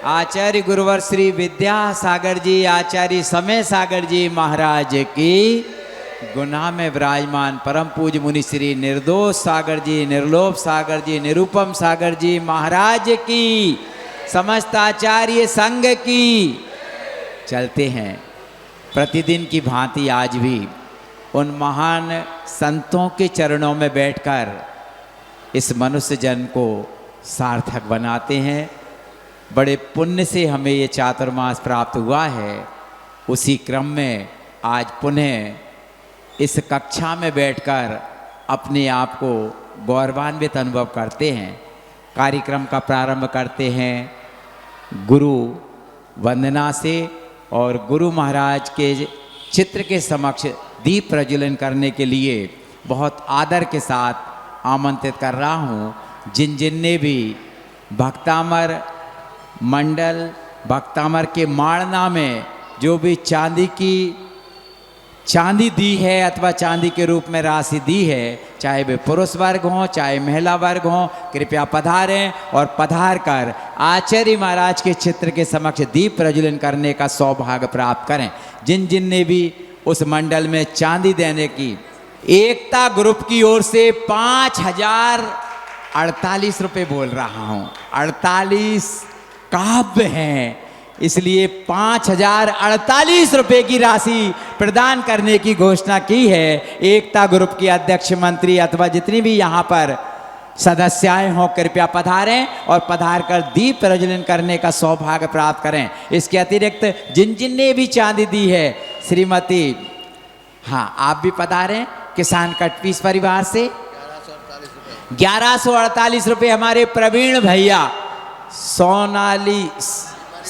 आचार्य गुरुवर श्री विद्यासागर जी, आचार्य समय सागर जी महाराज की, गुना में विराजमान परम पूज्य मुनि श्री निर्दोष सागर जी, निर्लोभ सागर जी, निरुपम सागर जी महाराज की, समस्त आचार्य संघ की। चलते हैं प्रतिदिन की भांति आज भी उन महान संतों के चरणों में बैठकर इस मनुष्य जन को सार्थक बनाते हैं। बड़े पुण्य से हमें ये चातुर्मास प्राप्त हुआ है। उसी क्रम में आज पुनः इस कक्षा में बैठकर अपने आप को गौरवान्वित अनुभव करते हैं। कार्यक्रम का प्रारंभ करते हैं गुरु वंदना से और गुरु महाराज के चित्र के समक्ष दीप प्रज्वलन करने के लिए बहुत आदर के साथ आमंत्रित कर रहा हूँ। जिन जिन ने भी भक्तामर मंडल, भक्तामर के माड़ना में जो भी चांदी दी है अथवा चांदी के रूप में राशि दी है, चाहे वे पुरुष वर्ग हों चाहे महिला वर्ग हों, कृपया पधारें और पधार कर आचार्य महाराज के चित्र के समक्ष दीप प्रज्वलन करने का सौभाग्य प्राप्त करें। जिन जिन ने भी उस मंडल में चांदी देने की, एकता ग्रुप की ओर से 5048 रुपये बोल रहा हूँ, 48 काव्य हैं, इसलिए 5048 रुपये की राशि प्रदान करने की घोषणा की है। एकता ग्रुप के अध्यक्ष मंत्री अथवा जितनी भी यहाँ पर सदस्याएं हों, कृपया पधारें और पधार कर दीप प्रज्वलन करने का सौभाग्य प्राप्त करें। इसके अतिरिक्त जिन जिन ने भी चांदी दी है, श्रीमती, हाँ आप भी पधारें, किसान कटपीस परिवार से 1148 रुपये हमारे प्रवीण भैया सोनाली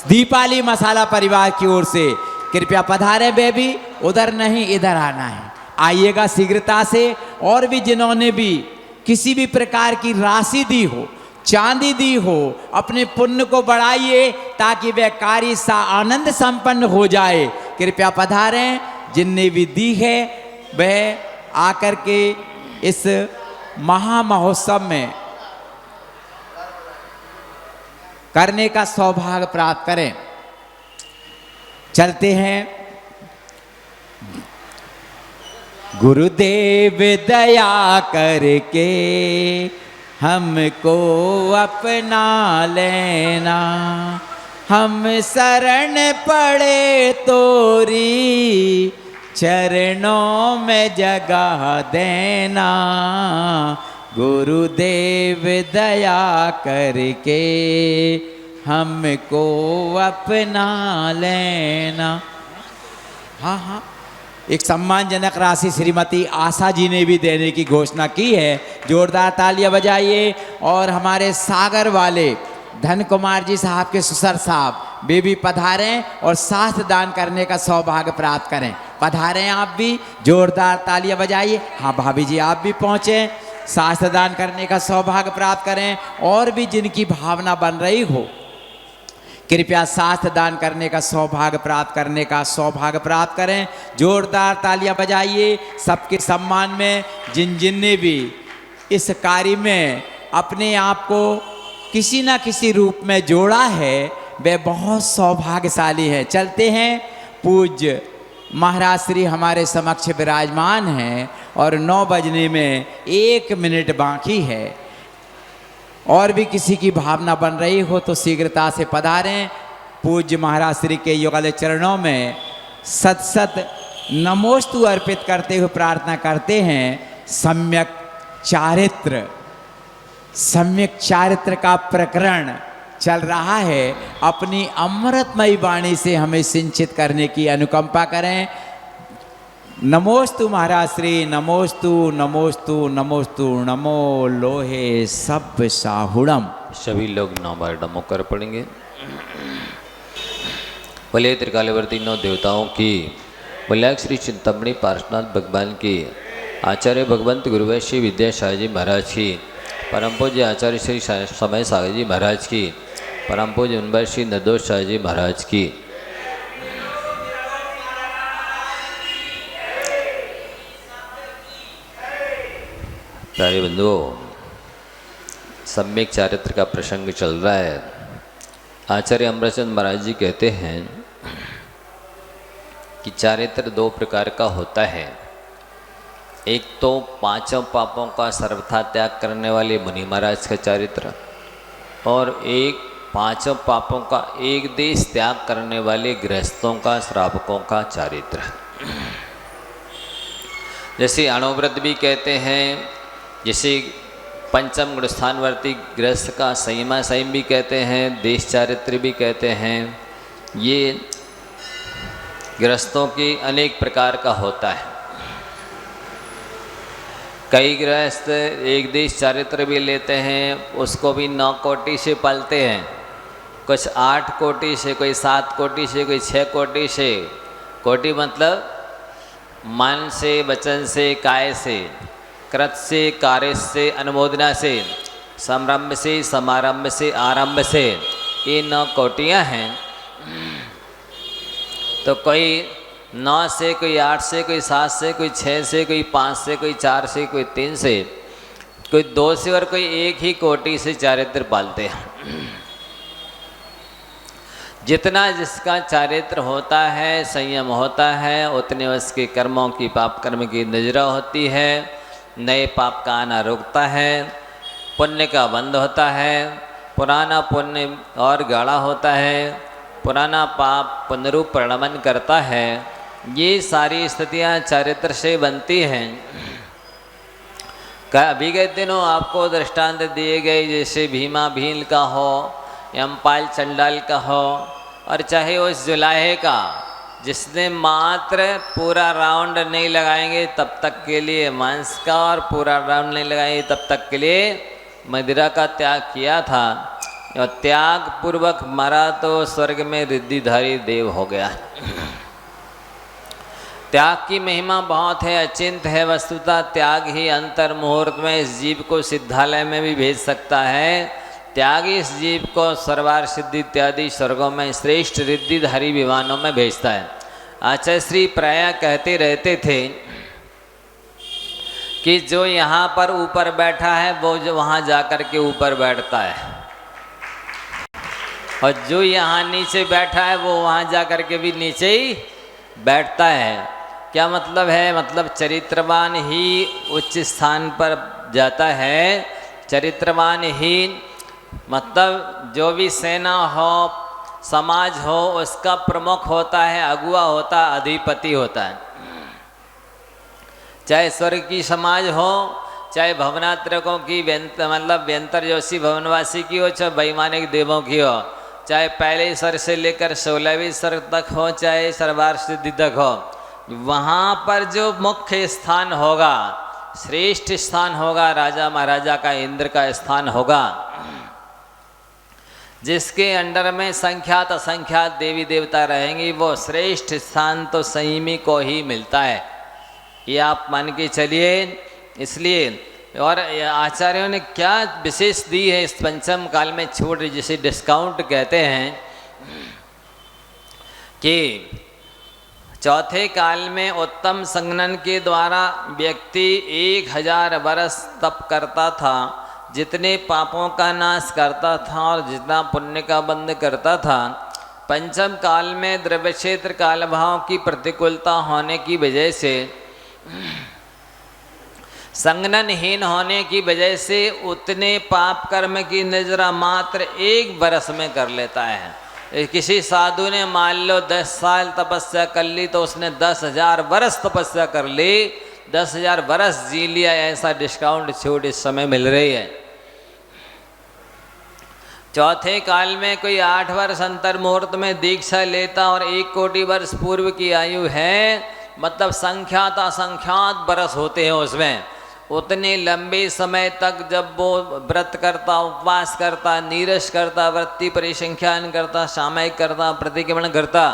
दीपाली मसाला परिवार की ओर से, कृपया पधारे बेबी, उधर नहीं इधर आना है, आइएगा शीघ्रता से। और भी जिन्होंने भी किसी भी प्रकार की राशि दी हो, चांदी दी हो, अपने पुण्य को बढ़ाइए ताकि वह कार्य सा आनंद संपन्न हो जाए। कृपया पधारें। जिनने भी दी है वह आकर के इस महामहोत्सव में करने का सौभाग्य प्राप्त करें। चलते हैं। गुरुदेव दया करके हमको अपना लेना, हम शरण पड़े तोरी चरणों में जगह देना। गुरुदेव दया करके हमको अपना लेना। हाँ, एक सम्मानजनक राशि श्रीमती आशा जी ने भी देने की घोषणा की है। जोरदार तालियां बजाइए। और हमारे सागर वाले धन कुमार जी साहब के ससुर साहब वे भी पधारें और शास्त्र दान करने का सौभाग्य प्राप्त करें। पधारें आप भी, जोरदार तालियां बजाइए। हाँ भाभी जी आप भी पहुँचें, शास्त्र दान करने का सौभाग्य प्राप्त करें। और भी जिनकी भावना बन रही हो, कृपया शास्त्र दान करने का सौभाग्य प्राप्त करने का सौभाग्य प्राप्त करें। जोरदार तालियां बजाइए सबके सम्मान में। जिन जिन ने भी इस कार्य में अपने आप को किसी न किसी रूप में जोड़ा है, वे बहुत सौभाग्यशाली हैं। चलते हैं। पूज्य महाराज श्री हमारे समक्ष विराजमान हैं और 9 बजने में 1 मिनट बाकी है। और भी किसी की भावना बन रही हो तो शीघ्रता से पधारें। पूज्य महाराज श्री के युगल चरणों में सत सत नमोस्तु अर्पित करते हुए प्रार्थना करते हैं। सम्यक चारित्र का प्रकरण चल रहा है। अपनी अमृतमयी वाणी से हमें सिंचित करने की अनुकंपा करें। नमोस्तु महाराज श्री, नमोस्तु नमोस्तु नमोस्तु, नमो लोहे सब साहुणम। सभी लोग 9 बार नमो कर पढ़ेंगे। बोले त्रिकालवर्ती 9 देवताओं की, बोले श्री चिंतामणि पार्श्वनाथ भगवान की, आचार्य भगवंत गुरुवै श्री विद्यासागर जी महाराज की, परम पूज्य आचार्य श्री समय सागर जी महाराज की, परम पूज्य उनवर श्री निर्दोष सागर जी महाराज की। प्यारे बंधुओं, सम्यक चारित्र का प्रसंग चल रहा है। आचार्य अमरचंद महाराज जी कहते हैं कि चारित्र दो प्रकार का होता है। एक तो पांचों पापों का सर्वथा त्याग करने वाले मुनि महाराज का चारित्र, और एक पांचों पापों का एक देश त्याग करने वाले गृहस्थों का, श्रावकों का चारित्र। जैसे अणुव्रत भी कहते हैं, जैसे पंचम गुणस्थानवर्ती गृहस्थ का संयमा संयम भी कहते हैं, देश चारित्र भी कहते हैं। ये गृहस्थों की अनेक प्रकार का होता है। कई गृहस्थ एक देश चारित्र भी लेते हैं, उसको भी 9 कोटि से पालते हैं। कुछ 8 कोटि से, कोई 7 कोटि से, कोई 6 कोटि से। कोटि मतलब मन से, वचन से, काय से, कृत से, कार्य से, अनुमोदना से, समारंभ से, समारंभ से, आरंभ से, ये 9 कोटियाँ हैं। तो कोई 9 से, कोई 8 से, कोई 7 से, कोई 6 से, कोई 5 से, कोई 4 से, कोई 3 से, कोई 2 से, और कोई एक ही कोटि से चारित्र पालते हैं। जितना जिसका चारित्र होता है, संयम होता है, उतने उसके कर्मों की, पाप कर्म की नजरा होती है। नए पाप का आना रुकता है, पुण्य का बंद होता है, पुराना पुण्य और गाढ़ा होता है, पुराना पाप पुनरूप परिणमन करता है। ये सारी स्थितियाँ चारित्र से बनती हैं। अभी के दिनों आपको दृष्टांत दिए गए, जैसे भीमा भील का हो, यमपाल चंडाल का हो, और चाहे उस जुलाहे का जिसने मात्र पूरा राउंड नहीं लगाएंगे तब तक के लिए मांस का, और पूरा राउंड नहीं लगाएंगे तब तक के लिए मदिरा का त्याग किया था, और त्याग पूर्वक मरा तो स्वर्ग में रिद्धिधारी देव हो गया। त्याग की महिमा बहुत है, अचिंत है। वस्तुतः त्याग ही अंतर मुहूर्त में इस जीव को सिद्धालय में भी भेज सकता है। त्याग इस जीव को सर्वार सिद्धि इत्यादि स्वर्गों में श्रेष्ठ रिद्धिधारी विमानों में भेजता है। आचार्य श्री प्राय कहते रहते थे कि जो यहाँ पर ऊपर बैठा है वो जो वहाँ जाकर के ऊपर बैठता है, और जो यहाँ नीचे बैठा है वो वहाँ जाकर के भी नीचे ही बैठता है। क्या मतलब है? मतलब चरित्रवान ही उच्च स्थान पर जाता है। चरित्रवान ही मतलब जो भी सेना हो, समाज हो, उसका प्रमुख होता है, अगुआ होता, अधिपति होता है। चाहे स्वर्ग की समाज हो, चाहे भवनात्रकों की मतलब व्यंतर जोशी भवनवासी की हो, चाहे वैमानिक देवों की हो, चाहे पहले स्वर से लेकर 16वीं स्वर तक हो, चाहे सर्वार सिद्धि तक हो, वहाँ पर जो मुख्य स्थान होगा, श्रेष्ठ स्थान होगा, राजा महाराजा का, इंद्र का स्थान होगा, जिसके अंडर में संख्यात असंख्यात देवी देवता रहेंगी, वो श्रेष्ठ स्थान तो संयमी को ही मिलता है। ये आप मान के चलिए। इसलिए और आचार्यों ने क्या विशेष दी है इस पंचम काल में छूट, जिसे डिस्काउंट कहते हैं, कि चौथे काल में उत्तम संगनन के द्वारा व्यक्ति 1000 वर्ष तप करता था, जितने पापों का नाश करता था और जितना पुण्य का बंध करता था। पंचम काल में द्रव्य क्षेत्र काल भाव की प्रतिकूलता होने की वजह से, संगननहीन होने की वजह से उतने पाप कर्म की नजरा मात्र 1 वर्ष में कर लेता है। किसी साधु ने मान लो 10 साल तपस्या कर ली तो उसने 10,000 वर्ष तपस्या कर ली, 10,000 वर्ष जी लिया। ऐसा डिस्काउंट छूट इस समय मिल रही है। चौथे काल में कोई 8 वर्ष अंतर मुहूर्त में दीक्षा लेता और 1 कोटि वर्ष पूर्व की आयु है, मतलब संख्यात असंख्यात वर्ष होते हैं उसमें। उतने लंबे समय तक जब वो व्रत करता, उपवास करता, नीरस करता, वृत्ति परिसंख्यान करता, सामयिक करता, प्रतिक्रमण करता,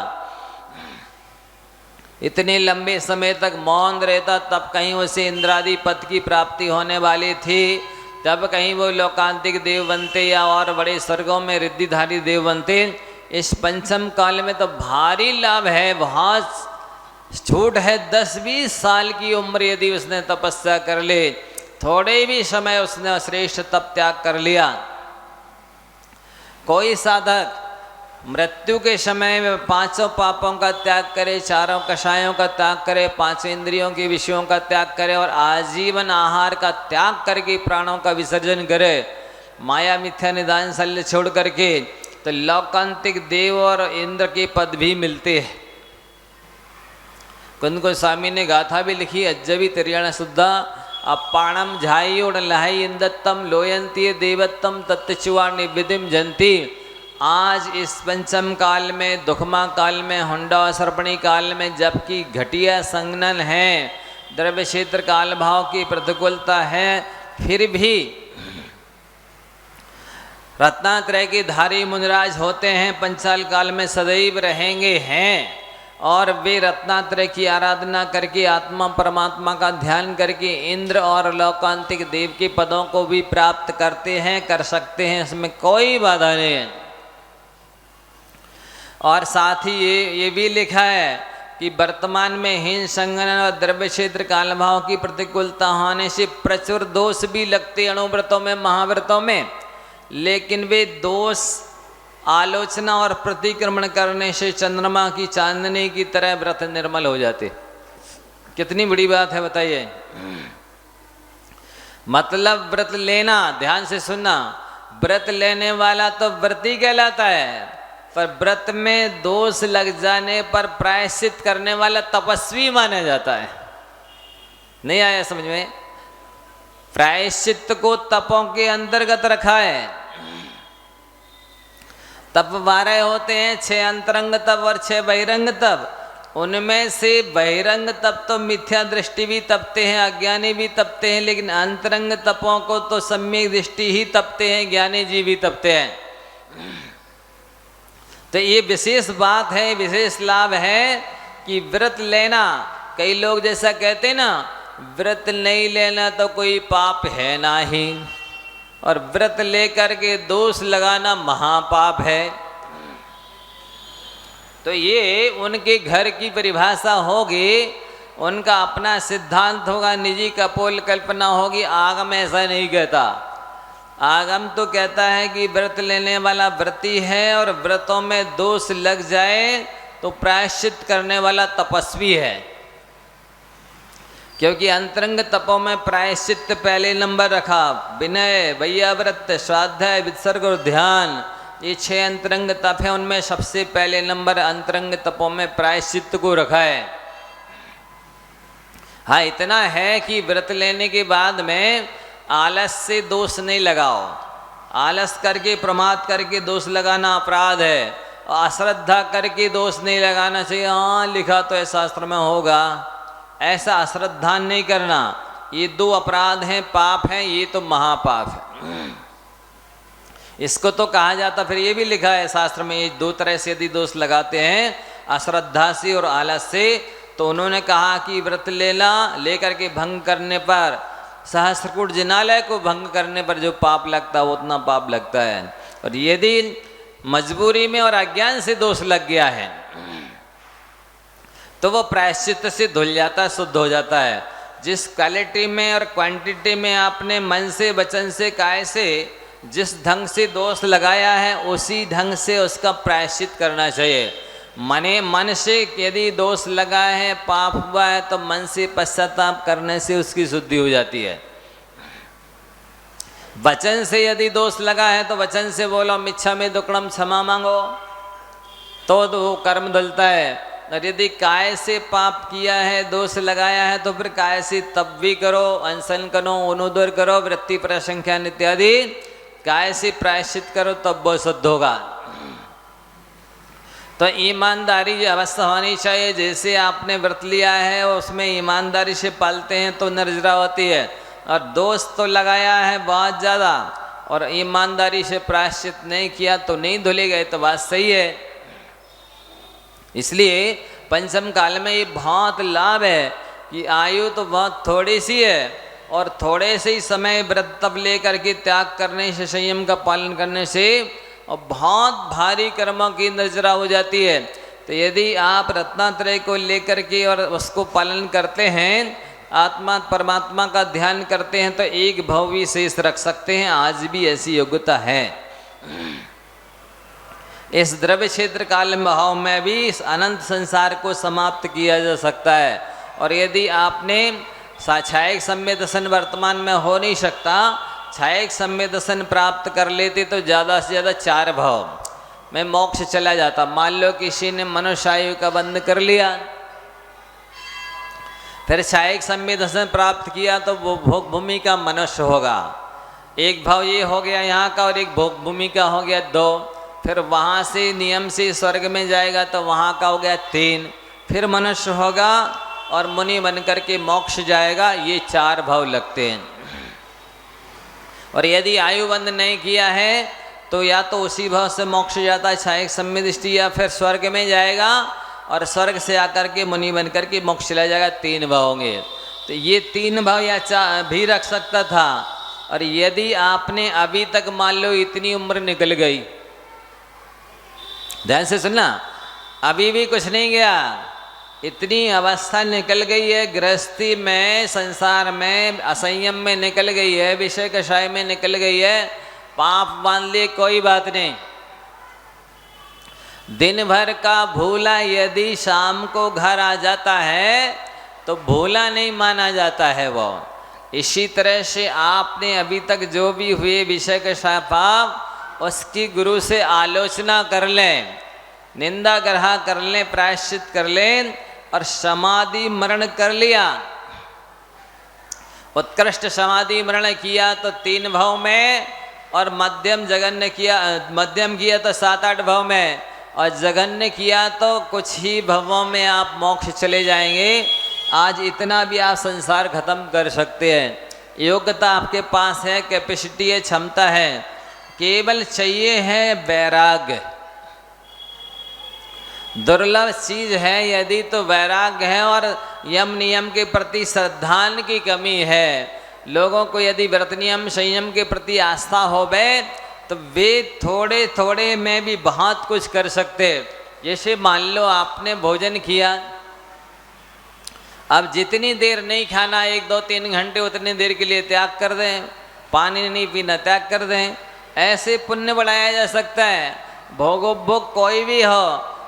इतने लंबे समय तक मौन रहता, तब कहीं उसे इंद्रादि पद की प्राप्ति होने वाली थी, तब कहीं वो लोकांतिक देव बनते या और बड़े स्वर्गों में रिद्धिधारी देव बनते। इस पंचम काल में तो भारी लाभ है, बहुत छूट है। 10-20 साल की उम्र यदि उसने तपस्या कर ले, थोड़े भी समय उसने श्रेष्ठ तप त्याग कर लिया। कोई साधक मृत्यु के समय में 5 पापों का त्याग करे, 4 कषायों का त्याग करे, 5 इंद्रियों के विषयों का त्याग करे और आजीवन आहार का त्याग करके प्राणों का विसर्जन करे, माया मिथ्या निदान शल्य छोड़ करके, तो लौकांतिक देव और इंद्र के पद भी मिलते हैं। कुंद गोस्वामी ने गाथा भी लिखी, अज्जबी तिरियाण शुद्धा अपाणम झाई उड़ लहाई इंदत्तम लोयंती देवत्तम तत्चुआ निविधिम जंती। आज इस पंचम काल में, दुखमा काल में, हुंडा सर्पणी काल में, जबकि घटिया संगनन है, द्रव्य क्षेत्र काल भाव की प्रतिकूलता है, फिर भी रत्नात्रय के धारी मुनिराज होते हैं, पंचाल काल में सदैव रहेंगे हैं और वे रत्नात्रय की आराधना करके आत्मा परमात्मा का ध्यान करके इंद्र और लौकांतिक देव के पदों को भी प्राप्त करते हैं, कर सकते हैं, इसमें कोई बाधा नहीं है। और साथ ही ये भी लिखा है कि वर्तमान में हीन संगनन और द्रव्य क्षेत्र काल भाव की प्रतिकूलता होने से प्रचुर दोष भी लगते अणुव्रतों में, महाव्रतों में, लेकिन वे दोष आलोचना और प्रतिक्रमण करने से चंद्रमा की चांदनी की तरह व्रत निर्मल हो जाते। कितनी बड़ी बात है बताइए। मतलब व्रत लेना, ध्यान से सुनना, व्रत लेने वाला तो व्रती कहलाता है, पर व्रत में दोष लग जाने पर प्रायश्चित करने वाला तपस्वी माना जाता है। नहीं आया समझ में? प्रायश्चित को तपों के अंतर्गत रखा है। तप 12 होते हैं, 6 अंतरंग तप और 6 बहिरंग तप। उनमें से बहिरंग तप तो मिथ्या दृष्टि भी तपते हैं, अज्ञानी भी तपते हैं, लेकिन अंतरंग तपों को तो सम्यक दृष्टि ही तपते हैं, ज्ञानी जी भी तपते हैं। तो ये विशेष बात है, विशेष लाभ है कि व्रत लेना। कई लोग जैसा कहते हैं ना, व्रत नहीं लेना तो कोई पाप है नहीं, और व्रत लेकर के दोष लगाना महापाप है। तो ये उनके घर की परिभाषा होगी, उनका अपना सिद्धांत होगा, निजी कपोल कल्पना होगी। आगम ऐसा नहीं कहता। आगम तो कहता है कि व्रत लेने वाला व्रती है और व्रतों में दोष लग जाए तो प्रायश्चित करने वाला तपस्वी है, क्योंकि अंतरंग तपों में प्रायश्चित पहले नंबर रखा। विनय, वैयाव्रत, स्वाध्याय, वित्सर्ग और ध्यान, ये 6 अंतरंग तप है, उनमें सबसे पहले नंबर अंतरंग तपों में प्रायश्चित को रखा है। हाँ, इतना है कि व्रत लेने के बाद में आलस से दोष नहीं लगाओ। आलस करके, प्रमाद करके दोष लगाना अपराध है। अश्रद्धा करके दोष नहीं लगाना चाहिए। हाँ, लिखा तो है शास्त्र में होगा, ऐसा अश्रद्धा नहीं करना। ये 2 अपराध हैं, पाप हैं, ये तो महापाप है। इसको तो कहा जाता, फिर ये भी लिखा है शास्त्र में, ये 2 तरह से यदि दोष लगाते हैं, अश्रद्धा से और आलस से, तो उन्होंने कहा कि व्रत लेकर के भंग करने पर, सहस्त्रकूट जिनालय को भंग करने पर जो पाप लगता है वो उतना पाप लगता है। और यदि मजबूरी में और अज्ञान से दोष लग गया है तो वो प्रायश्चित से धुल जाता है, शुद्ध हो जाता है। जिस क्वालिटी में और क्वांटिटी में आपने मन से, वचन से, काया से जिस ढंग से दोष लगाया है, उसी ढंग से उसका प्रायश्चित करना चाहिए। मन से यदि दोष लगा है, पाप हुआ है, तो मन से पश्चाताप करने से उसकी शुद्धि हो जाती है। वचन से यदि दोष लगा है तो वचन से बोलो, मिच्छा में दुक्कड़म क्षमा मांगो, तो वो कर्म धुलता है। और यदि काय से पाप किया है, दोष लगाया है, तो फिर काय से तप भी करो, अनशन करो, अनुदर करो, वृत्ति प्रसंख्यान इत्यादि काय से प्रायश्चित करो, तब वो शुद्ध होगा। तो ईमानदारी अवस्था होनी चाहिए। जैसे आपने व्रत लिया है उसमें ईमानदारी से पालते हैं तो निर्जरा होती है, और दोष तो लगाया है बहुत ज़्यादा और ईमानदारी से प्रायश्चित नहीं किया तो नहीं धुले गए, तो बात सही है। इसलिए पंचम काल में ये बहुत लाभ है कि आयु तो बहुत थोड़ी सी है और थोड़े से ही समय व्रत तब लेकर के त्याग करने से, संयम का पालन करने से, और बहुत भारी कर्मों की निर्जरा हो जाती है। तो यदि आप रत्नात्रय को लेकर के और उसको पालन करते हैं, आत्मा परमात्मा का ध्यान करते हैं, तो एक भव भी शेष रख सकते हैं। आज भी ऐसी योग्यता है। इस द्रव्य क्षेत्र काल भाव में भी इस अनंत संसार को समाप्त किया जा सकता है। और यदि आपने छायक सम्य दर्शन वर्तमान में हो नहीं सकता, छायक सम्य दर्शन प्राप्त कर लेते तो ज़्यादा से ज़्यादा 4 भाव में मोक्ष चला जाता। मान लो किसी ने मनुष्य आयु का बंध कर लिया, फिर छायक सम्य दर्शन प्राप्त किया तो वो भोग भूमि का मनुष्य होगा। एक भाव ये हो गया यहाँ का, और एक भोग भूमि का हो गया 2। फिर वहाँ से नियम से स्वर्ग में जाएगा तो वहाँ का हो गया 3। फिर मनुष्य होगा और मुनि बन करके मोक्ष जाएगा। ये 4 भाव लगते हैं। और यदि आयु बंद नहीं किया है तो या तो उसी भाव से मोक्ष जाता है छायक सम्य दृष्टि, या फिर स्वर्ग में जाएगा और स्वर्ग से आकर के मुनि बन करके मोक्ष चला जाएगा। 3 भाव होंगे। तो ये 3 भाव या 4 भी रख सकता था। और यदि आपने अभी तक मान लो इतनी उम्र निकल गई, ध्यान से सुनना, अभी भी कुछ नहीं गया, इतनी अवस्था निकल गई है, गृहस्थी में, संसार में, असंयम में निकल गई है, विषय कषाय में निकल गई है, पाप मान लिए कोई बात नहीं। दिन भर का भूला यदि शाम को घर आ जाता है तो भूला नहीं माना जाता है वो। इसी तरह से आपने अभी तक जो भी हुए विषय कषाय पाप, उसकी गुरु से आलोचना कर लें, निंदा ग्रह कर लें, प्रायश्चित कर लें, और समाधि मरण कर लिया। उत्कृष्ट समाधि मरण किया तो 3 भाव में, और मध्यम जघन्य किया, मध्यम किया तो 7-8 भाव में, और जघन्य किया तो कुछ ही भावों में आप मोक्ष चले जाएंगे। आज इतना भी आप संसार खत्म कर सकते हैं। योग्यता आपके पास है, कैपेसिटी है, क्षमता है, केवल चाहिए है वैराग्य। दुर्लभ चीज है यदि तो वैराग्य है, और यम नियम के प्रति श्रद्धान की कमी है। लोगों को यदि व्रत नियम संयम के प्रति आस्था होवे तो वे थोड़े थोड़े में भी बहुत कुछ कर सकते। जैसे मान लो आपने भोजन किया, अब जितनी देर नहीं खाना, 1, 2, 3 घंटे, उतनी देर के लिए त्याग कर दें। पानी नहीं पीना, त्याग कर दें। ऐसे पुण्य बढ़ाया जा सकता है। भोगोपभोग कोई भी हो,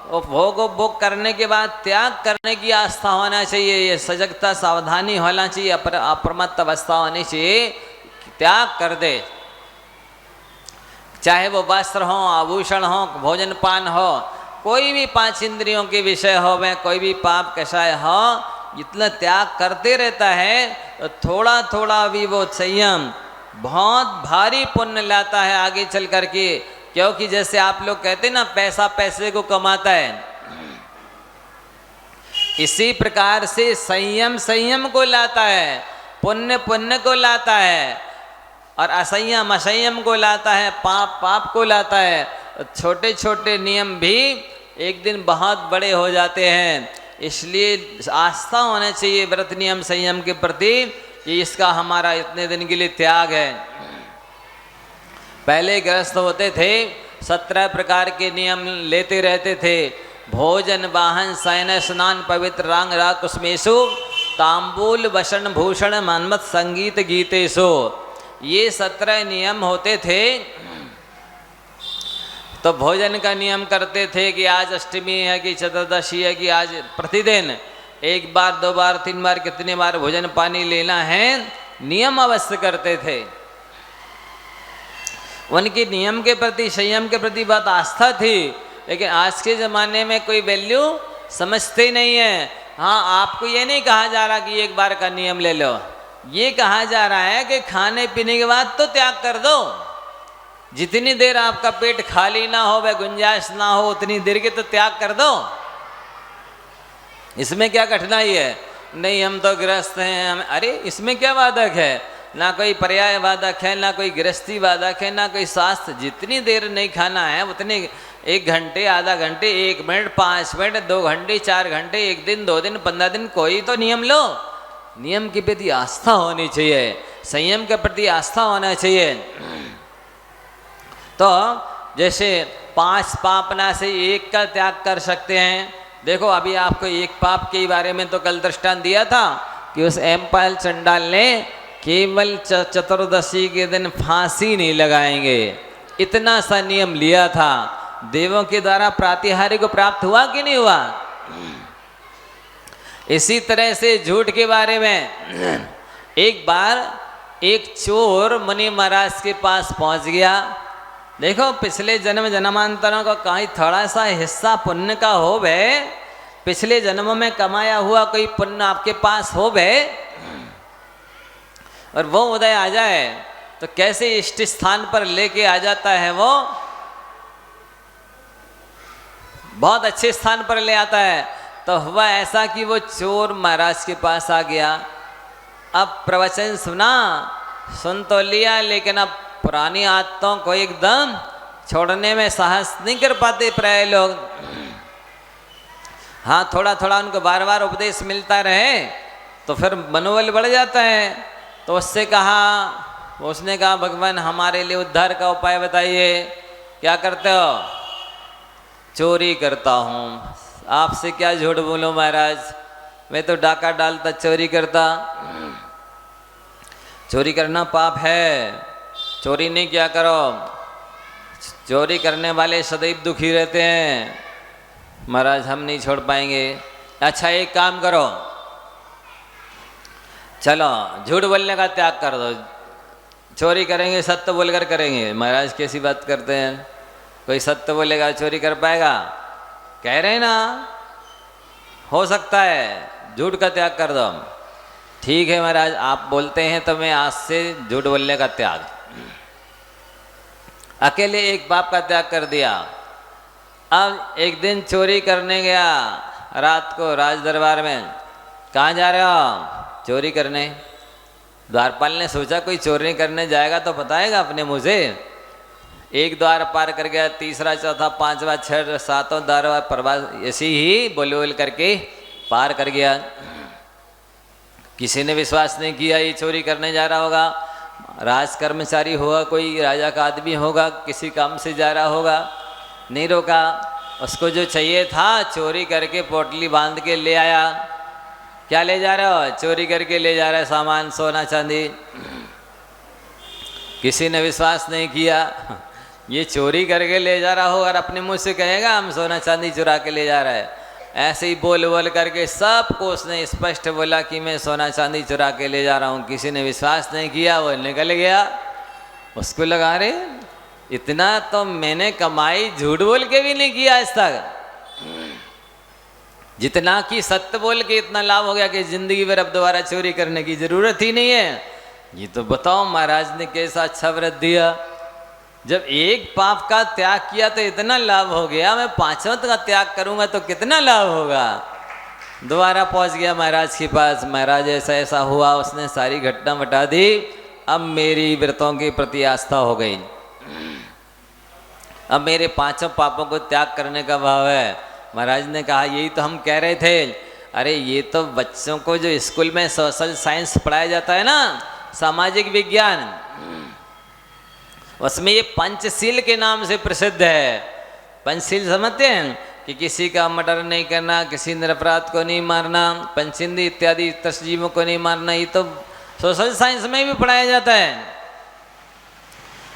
वो भोगोपभोग करने के बाद त्याग करने की आस्था होना चाहिए। ये सजगता, सावधानी होना चाहिए, अप्रमत्त अवस्था होनी चाहिए, त्याग कर दे। चाहे वो वस्त्र हो, आभूषण हो, भोजन पान हो, कोई भी 5 इंद्रियों के विषय हो, वह कोई भी पाप कषाय हो, इतना त्याग करते रहता है तो थोड़ा थोड़ा भी वो संयम बहुत भारी पुण्य लाता है आगे चल करके। क्योंकि जैसे आप लोग कहते हैं ना, पैसा पैसे को कमाता है, इसी प्रकार से संयम संयम को लाता है, पुण्य पुण्य को लाता है, और असंयम असंयम को लाता है, पाप पाप को लाता है। छोटे छोटे नियम भी एक दिन बहुत बड़े हो जाते हैं। इसलिए आस्था होना चाहिए व्रत नियम संयम के प्रति, ये इसका हमारा इतने दिन के लिए त्याग है। पहले गृहस्थ होते थे, 17 प्रकार के नियम लेते रहते थे। भोजन वाहन शयन स्नान पवित्र रांग राग कुसमेशु तांबूल वसन भूषण मन्मथ संगीत गीतेशु, ये 17 नियम होते थे। तो भोजन का नियम करते थे कि आज अष्टमी है कि चतुर्दशी है कि आज प्रतिदिन 1 बार 2 बार 3 बार कितने बार भोजन पानी लेना है, नियम अवश्य करते थे। उनकी नियम के प्रति संयम के प्रति बहुत आस्था थी। लेकिन आज के ज़माने में कोई वैल्यू समझते नहीं है। हाँ, आपको ये नहीं कहा जा रहा कि 1 बार का नियम ले लो, ये कहा जा रहा है कि खाने पीने के बाद तो त्याग कर दो। जितनी देर आपका पेट खाली ना हो, वह गुंजाइश ना हो, उतनी देर के तो त्याग कर दो। इसमें क्या कठिनाई है? नहीं हम तो गृहस्थ हैं, हम, अरे इसमें क्या बाधक है? ना कोई पर्याय बाधक है, ना कोई गृहस्थी बाधक है, ना कोई स्वास्थ्य। जितनी देर नहीं खाना है उतने 1 घंटे, आधा घंटे, 1 मिनट, 5 मिनट, 2 घंटे, 4 घंटे, 1 दिन, 2 दिन, 15 दिन, कोई तो नियम लो। नियम के प्रति आस्था होनी चाहिए, संयम के प्रति आस्था होना चाहिए। तो जैसे 5 पापना से 1 का त्याग कर सकते हैं। देखो अभी आपको 1 पाप के बारे में तो कल दृष्टांत दिया था कि उस एम्पायल चंडाल ने केवल चतुर्दशी के दिन फांसी नहीं लगाएंगे, इतना सा नियम लिया था। देवों के द्वारा प्रातिहार्य को प्राप्त हुआ कि नहीं हुआ? इसी तरह से झूठ के बारे में एक बार एक चोर मुनि महाराज के पास पहुंच गया। देखो पिछले जन्म जन्मांतरों का कहीं थोड़ा सा हिस्सा पुण्य का हो भे, पिछले जन्मों में कमाया हुआ कोई पुण्य आपके पास हो भे, और वो उदय आ जाए तो कैसे इष्ट स्थान पर लेके आ जाता है, वो बहुत अच्छे स्थान पर ले आता है। तो हुआ ऐसा कि वो चोर महाराज के पास आ गया। अब प्रवचन सुन तो लिया, लेकिन अब पुरानी आदतों को एकदम छोड़ने में साहस नहीं कर पाते प्राय लोग। हाँ, थोड़ा थोड़ा उनको बार बार उपदेश मिलता रहे तो फिर मनोबल बढ़ जाता है। तो उसने कहा भगवान हमारे लिए उद्धार का उपाय बताइए। क्या करते हो? चोरी करता हूँ। आपसे क्या झूठ बोलूं महाराज, मैं तो डाका डालता, चोरी करता। चोरी करना पाप है, चोरी नहीं किया करो। चोरी करने वाले सदैव दुखी रहते हैं। महाराज हम नहीं छोड़ पाएंगे। अच्छा एक काम करो, चलो झूठ बोलने का त्याग कर दो, चोरी करेंगे सत्य बोलकर करेंगे। महाराज कैसी बात करते हैं, कोई सत्य बोलेगा चोरी कर पाएगा? कह रहे ना, हो सकता है झूठ का त्याग कर दो। ठीक है महाराज, आप बोलते हैं तो मैं आज से झूठ बोलने का त्याग। अकेले एक पाप का त्याग कर दिया। अब एक दिन चोरी करने गया रात को राज दरबार में। कहाँ जा रहे हो? चोरी करने। द्वारपाल ने सोचा कोई चोरी करने जाएगा तो बताएगा अपने मुँह से। एक द्वार पार कर गया, तीसरा चौथा पांचवा छठा सातों द्वार प्रवास ऐसे ही बोल बोल करके पार कर गया। किसी ने विश्वास नहीं किया ये चोरी करने जा रहा होगा। राज कर्मचारी होगा, कोई राजा का आदमी होगा, किसी काम से जा रहा होगा, नहीं रोका। उसको जो चाहिए था चोरी करके पोटली बांध के ले आया। क्या ले जा रहे हो? चोरी करके ले जा रहा है सामान, सोना चांदी। किसी ने विश्वास नहीं किया ये चोरी करके ले जा रहा हो और अपने मुंह से कहेगा हम सोना चांदी चुरा के ले जा रहा है। ऐसे ही बोल बोल करके सबको उसने स्पष्ट बोला कि मैं सोना चांदी चुरा के ले जा रहा हूँ। किसी ने विश्वास नहीं किया, वो निकल गया। उसको लगा रे इतना तो मैंने कमाई झूठ बोल के भी नहीं किया आज तक, जितना कि सत्य बोल के इतना लाभ हो गया कि जिंदगी भर अब दोबारा चोरी करने की जरूरत ही नहीं है। ये तो बताओ महाराज ने कैसा अच्छा व्रत दिया। जब एक पाप का त्याग किया तो इतना लाभ हो गया, मैं पांचवें का त्याग करूंगा तो कितना लाभ होगा। दोबारा पहुंच गया महाराज के पास। महाराज ऐसा ऐसा हुआ, उसने सारी घटना बता दी। अब मेरी व्रतों के प्रति आस्था हो गई, अब मेरे पांचों पापों को त्याग करने का भाव है। महाराज ने कहा यही तो हम कह रहे थे। अरे ये तो बच्चों को जो स्कूल में सोशल साइंस पढ़ाया जाता है ना, सामाजिक विज्ञान, उसमें ये पंचशील के नाम से प्रसिद्ध है। पंचशील समझते हैं कि किसी का मर्डर नहीं करना, किसी निरपराध को नहीं मारना, पंचिंदी इत्यादि तस्जीवों को नहीं मारना। ये तो सोशल साइंस में भी पढ़ाया जाता है।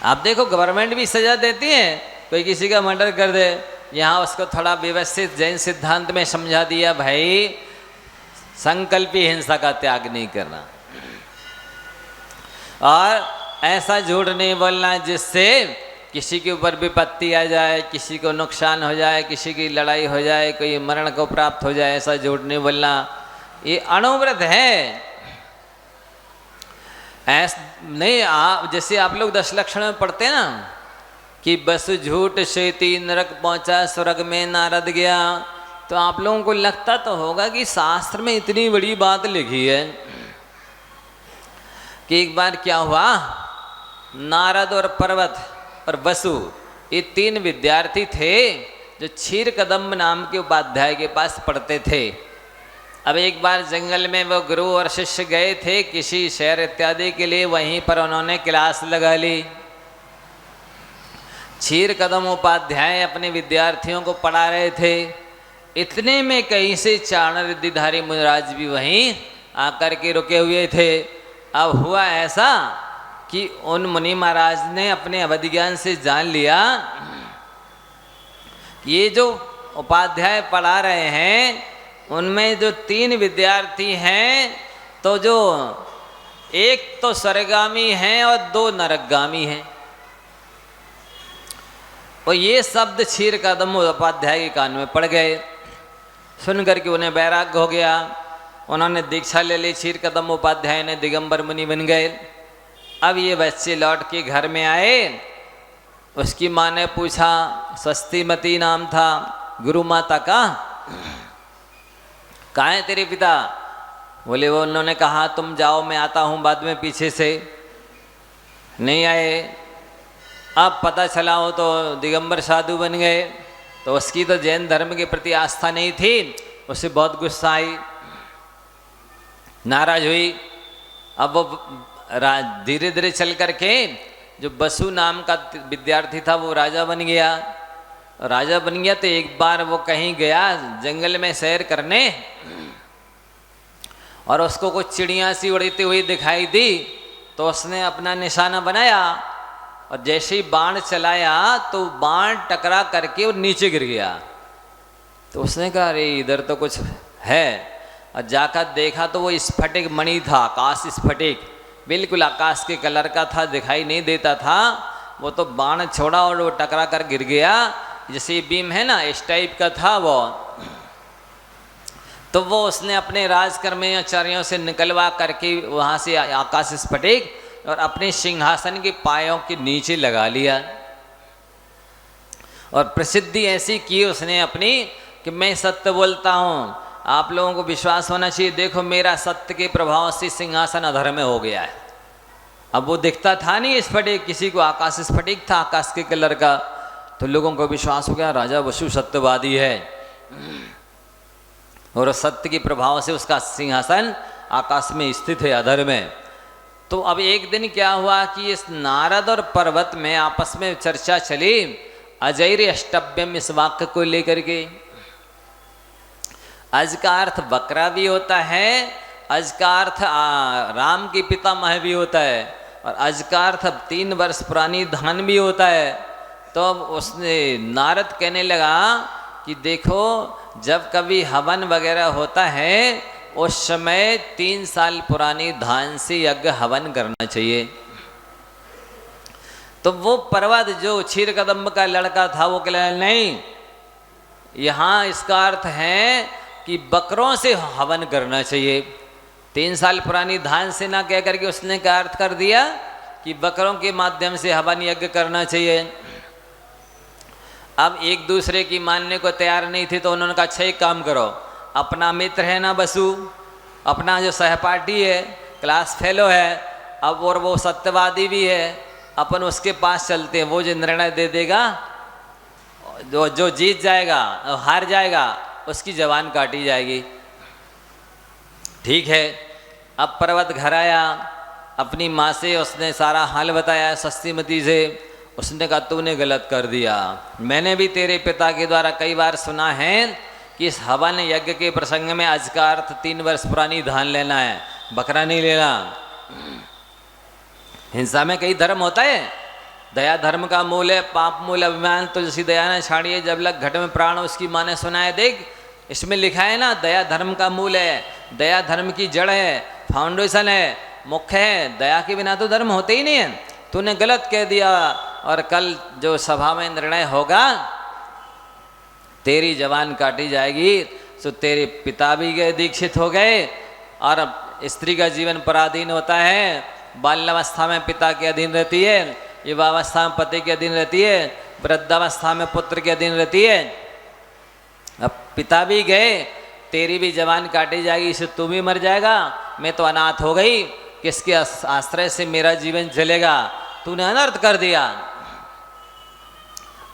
आप देखो गवर्नमेंट भी सजा देती है, कोई किसी का मर्डर कर दे, यहाँ उसको थोड़ा व्यवस्थित जैन सिद्धांत में समझा दिया, भाई संकल्पी हिंसा का त्याग नहीं करना और ऐसा झूठ नहीं बोलना जिससे किसी के ऊपर विपत्ति आ जाए, किसी को नुकसान हो जाए, किसी की लड़ाई हो जाए, कोई मरण को प्राप्त हो जाए। ऐसा झूठ नहीं बोलना, ये अणुव्रत है। नहीं आप जैसे आप लोग 10 लक्षण में पढ़ते हैं ना कि बस झूठ से 3 नरक पहुंचा, स्वर्ग में नारद गया, तो आप लोगों को लगता तो होगा कि शास्त्र में इतनी बड़ी बात लिखी है कि एक बार क्या हुआ, नारद और पर्वत और वसु ये 3 विद्यार्थी थे जो क्षीर कदम्ब नाम के उपाध्याय के पास पढ़ते थे। अब एक बार जंगल में वो गुरु और शिष्य गए थे किसी शहर इत्यादि के लिए, वहीं पर उन्होंने क्लास लगा ली। क्षीर कदम उपाध्याय अपने विद्यार्थियों को पढ़ा रहे थे। इतने में कहीं से चारण रिद्धिधारी मुनिराज भी वहीं आकर के रुके हुए थे। अब हुआ ऐसा कि उन मुनि महाराज ने अपने अवधि ज्ञान से जान लिया ये जो उपाध्याय पढ़ा रहे हैं उनमें जो 3 विद्यार्थी हैं, तो जो एक तो स्वर्गगामी हैं और 2 नरकगामी हैं। और ये शब्द क्षीर कदम उपाध्याय के कान में पड़ गए। सुन करके उन्हें वैराग्य हो गया। उन्होंने दीक्षा ले ली। क्षीर कदम उपाध्याय ने दिगंबर मुनि बन गए। अब ये बच्चे लौट के घर में आए। उसकी माँ ने पूछा, स्वस्तिमती नाम था गुरु माता का, कहाँ है तेरे पिता? बोले वो उन्होंने कहा तुम जाओ, मैं आता हूँ बाद में पीछे से। नहीं आए। अब पता चला हो तो दिगंबर साधु बन गए। तो उसकी तो जैन धर्म के प्रति आस्था नहीं थी। उसे बहुत गुस्सा आई, नाराज हुई। अब वो धीरे धीरे चल करके जो बसु नाम का विद्यार्थी था वो राजा बन गया। राजा बन गया तो एक बार वो कहीं गया जंगल में सैर करने, और उसको कुछ चिड़िया सी उड़ती हुई दिखाई दी। तो उसने अपना निशाना बनाया और जैसे ही बाण चलाया तो बाण टकरा करके वो नीचे गिर गया। तो उसने कहा अरे इधर तो कुछ है, और जाकर देखा तो वो स्फटिक मणि था, आकाश स्फटिक, बिल्कुल आकाश के कलर का था, दिखाई नहीं देता था। वो तो बाण छोड़ा और वो टकरा कर गिर गया। जैसे बीम है ना, इस टाइप का था वो। तो वो उसने अपने राजकर्मचारियों से निकलवा करके वहाँ से आकाश स्फटिक और अपने सिंहासन के पायों के नीचे लगा लिया। और प्रसिद्धि ऐसी की उसने अपनी कि मैं सत्य बोलता हूँ, आप लोगों को विश्वास होना चाहिए। देखो मेरा सत्य के प्रभाव से सिंहासन अधर में हो गया है। अब वो दिखता था नहीं स्फटिक, किसी को आकाश स्फटिक था आकाश के कलर का। तो लोगों को विश्वास हो गया राजा वसु सत्यवादी है, और सत्य के प्रभाव से उसका सिंहासन आकाश में स्थित है अधर में। तो अब एक दिन क्या हुआ कि इस नारद और पर्वत में आपस में चर्चा चली अजैर अष्टभ्यम इस वाक्य को लेकर के। अज का अर्थ बकरा भी होता है, अज का अर्थ राम के पितामह भी होता है, और अज का अर्थ 3 वर्ष पुरानी धान भी होता है। तो अब उसने नारद कहने लगा कि देखो जब कभी हवन वगैरह होता है उस समय 3 साल पुरानी धान से यज्ञ हवन करना चाहिए। तो वो पर्वत जो क्षीर कदम्ब का लड़का था वो कह नहीं, यहाँ इसका अर्थ है कि बकरों से हवन करना चाहिए। 3 साल पुरानी धान से ना कह करके उसने क्या अर्थ कर दिया कि बकरों के माध्यम से हवन यज्ञ करना चाहिए। अब एक दूसरे की मानने को तैयार नहीं थे तो उन्होंने कहा अच्छा एक काम करो, अपना मित्र है ना बसु, अपना जो सहपाठी है, क्लास फेलो है, अब और वो सत्यवादी भी है, अपन उसके पास चलते हैं। वो जो निर्णय दे देगा, जो जीत जाएगा हार जाएगा उसकी जवान काटी जाएगी। ठीक है। अब पर्वत घर आया, अपनी माँ से उसने सारा हाल बताया स्वस्तिमती से। उसने कहा तूने गलत कर दिया, मैंने भी तेरे पिता के द्वारा कई बार सुना है कि इस हवन यज्ञ के प्रसंग में आज का अर्थ 3 वर्ष पुरानी धान लेना है, बकरा नहीं लेना। हिंसा में कई धर्म होता है, दया धर्म का मूल है, पाप मूल अभिमान तुलसी दया न छाड़िए जब लग घट में प्राण, उसकी माँ ने सुनाया। देख इसमें लिखा है ना दया धर्म का मूल है, दया धर्म की जड़ है, फाउंडेशन है, मुख्य है। दया के बिना तो धर्म होते ही नहीं है। तूने गलत कह दिया और कल जो सभा में निर्णय होगा तेरी जवान काटी जाएगी। तो तेरे पिता भी गए दीक्षित हो गए, और स्त्री का जीवन पराधीन होता है। बाल्यावस्था में पिता के अधीन रहती है, युवावस्था में पति के अधीन रहती है, वृद्धावस्था में पुत्र के अधीन रहती है। अब पिता भी गए, तेरी भी जवान काटी जाएगी, इससे तू भी मर जाएगा। मैं तो अनाथ हो गई, किसके आश्रय से मेरा जीवन चलेगा? तूने अनर्थ कर दिया।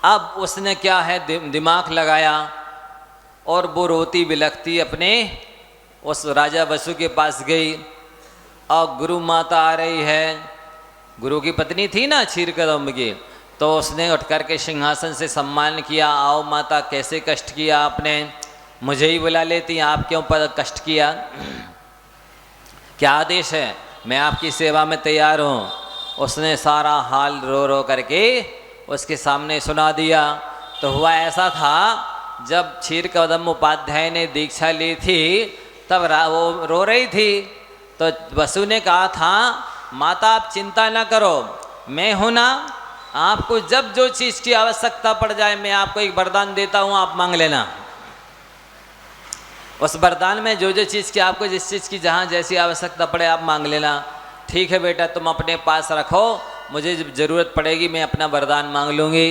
अब उसने क्या है दिमाग लगाया, और वो रोती बिलखती अपने उस राजा वसु के पास गई। और गुरु माता आ रही है, गुरु की पत्नी थी ना क्षीर कदम्ब की, तो उसने उठ करके सिंहासन से सम्मान किया। आओ माता, कैसे कष्ट किया आपने, मुझे ही बुला लेती, आप क्यों कष्ट किया, क्या आदेश है, मैं आपकी सेवा में तैयार हूँ। उसने सारा हाल रो रो करके उसके सामने सुना दिया। तो हुआ ऐसा था, जब क्षीर कदम उपाध्याय ने दीक्षा ली थी तब वो रो रही थी। तो वसु ने कहा था, माता आप चिंता ना करो, मैं हूं ना, आपको जब जो चीज़ की आवश्यकता पड़ जाए मैं आपको एक वरदान देता हूं, आप मांग लेना। उस वरदान में जो जो चीज़ की आपको जिस चीज़ की जहाँ जैसी आवश्यकता पड़े आप मांग लेना। ठीक है बेटा, तुम अपने पास रखो, मुझे जब ज़रूरत पड़ेगी मैं अपना वरदान मांग लूँगी।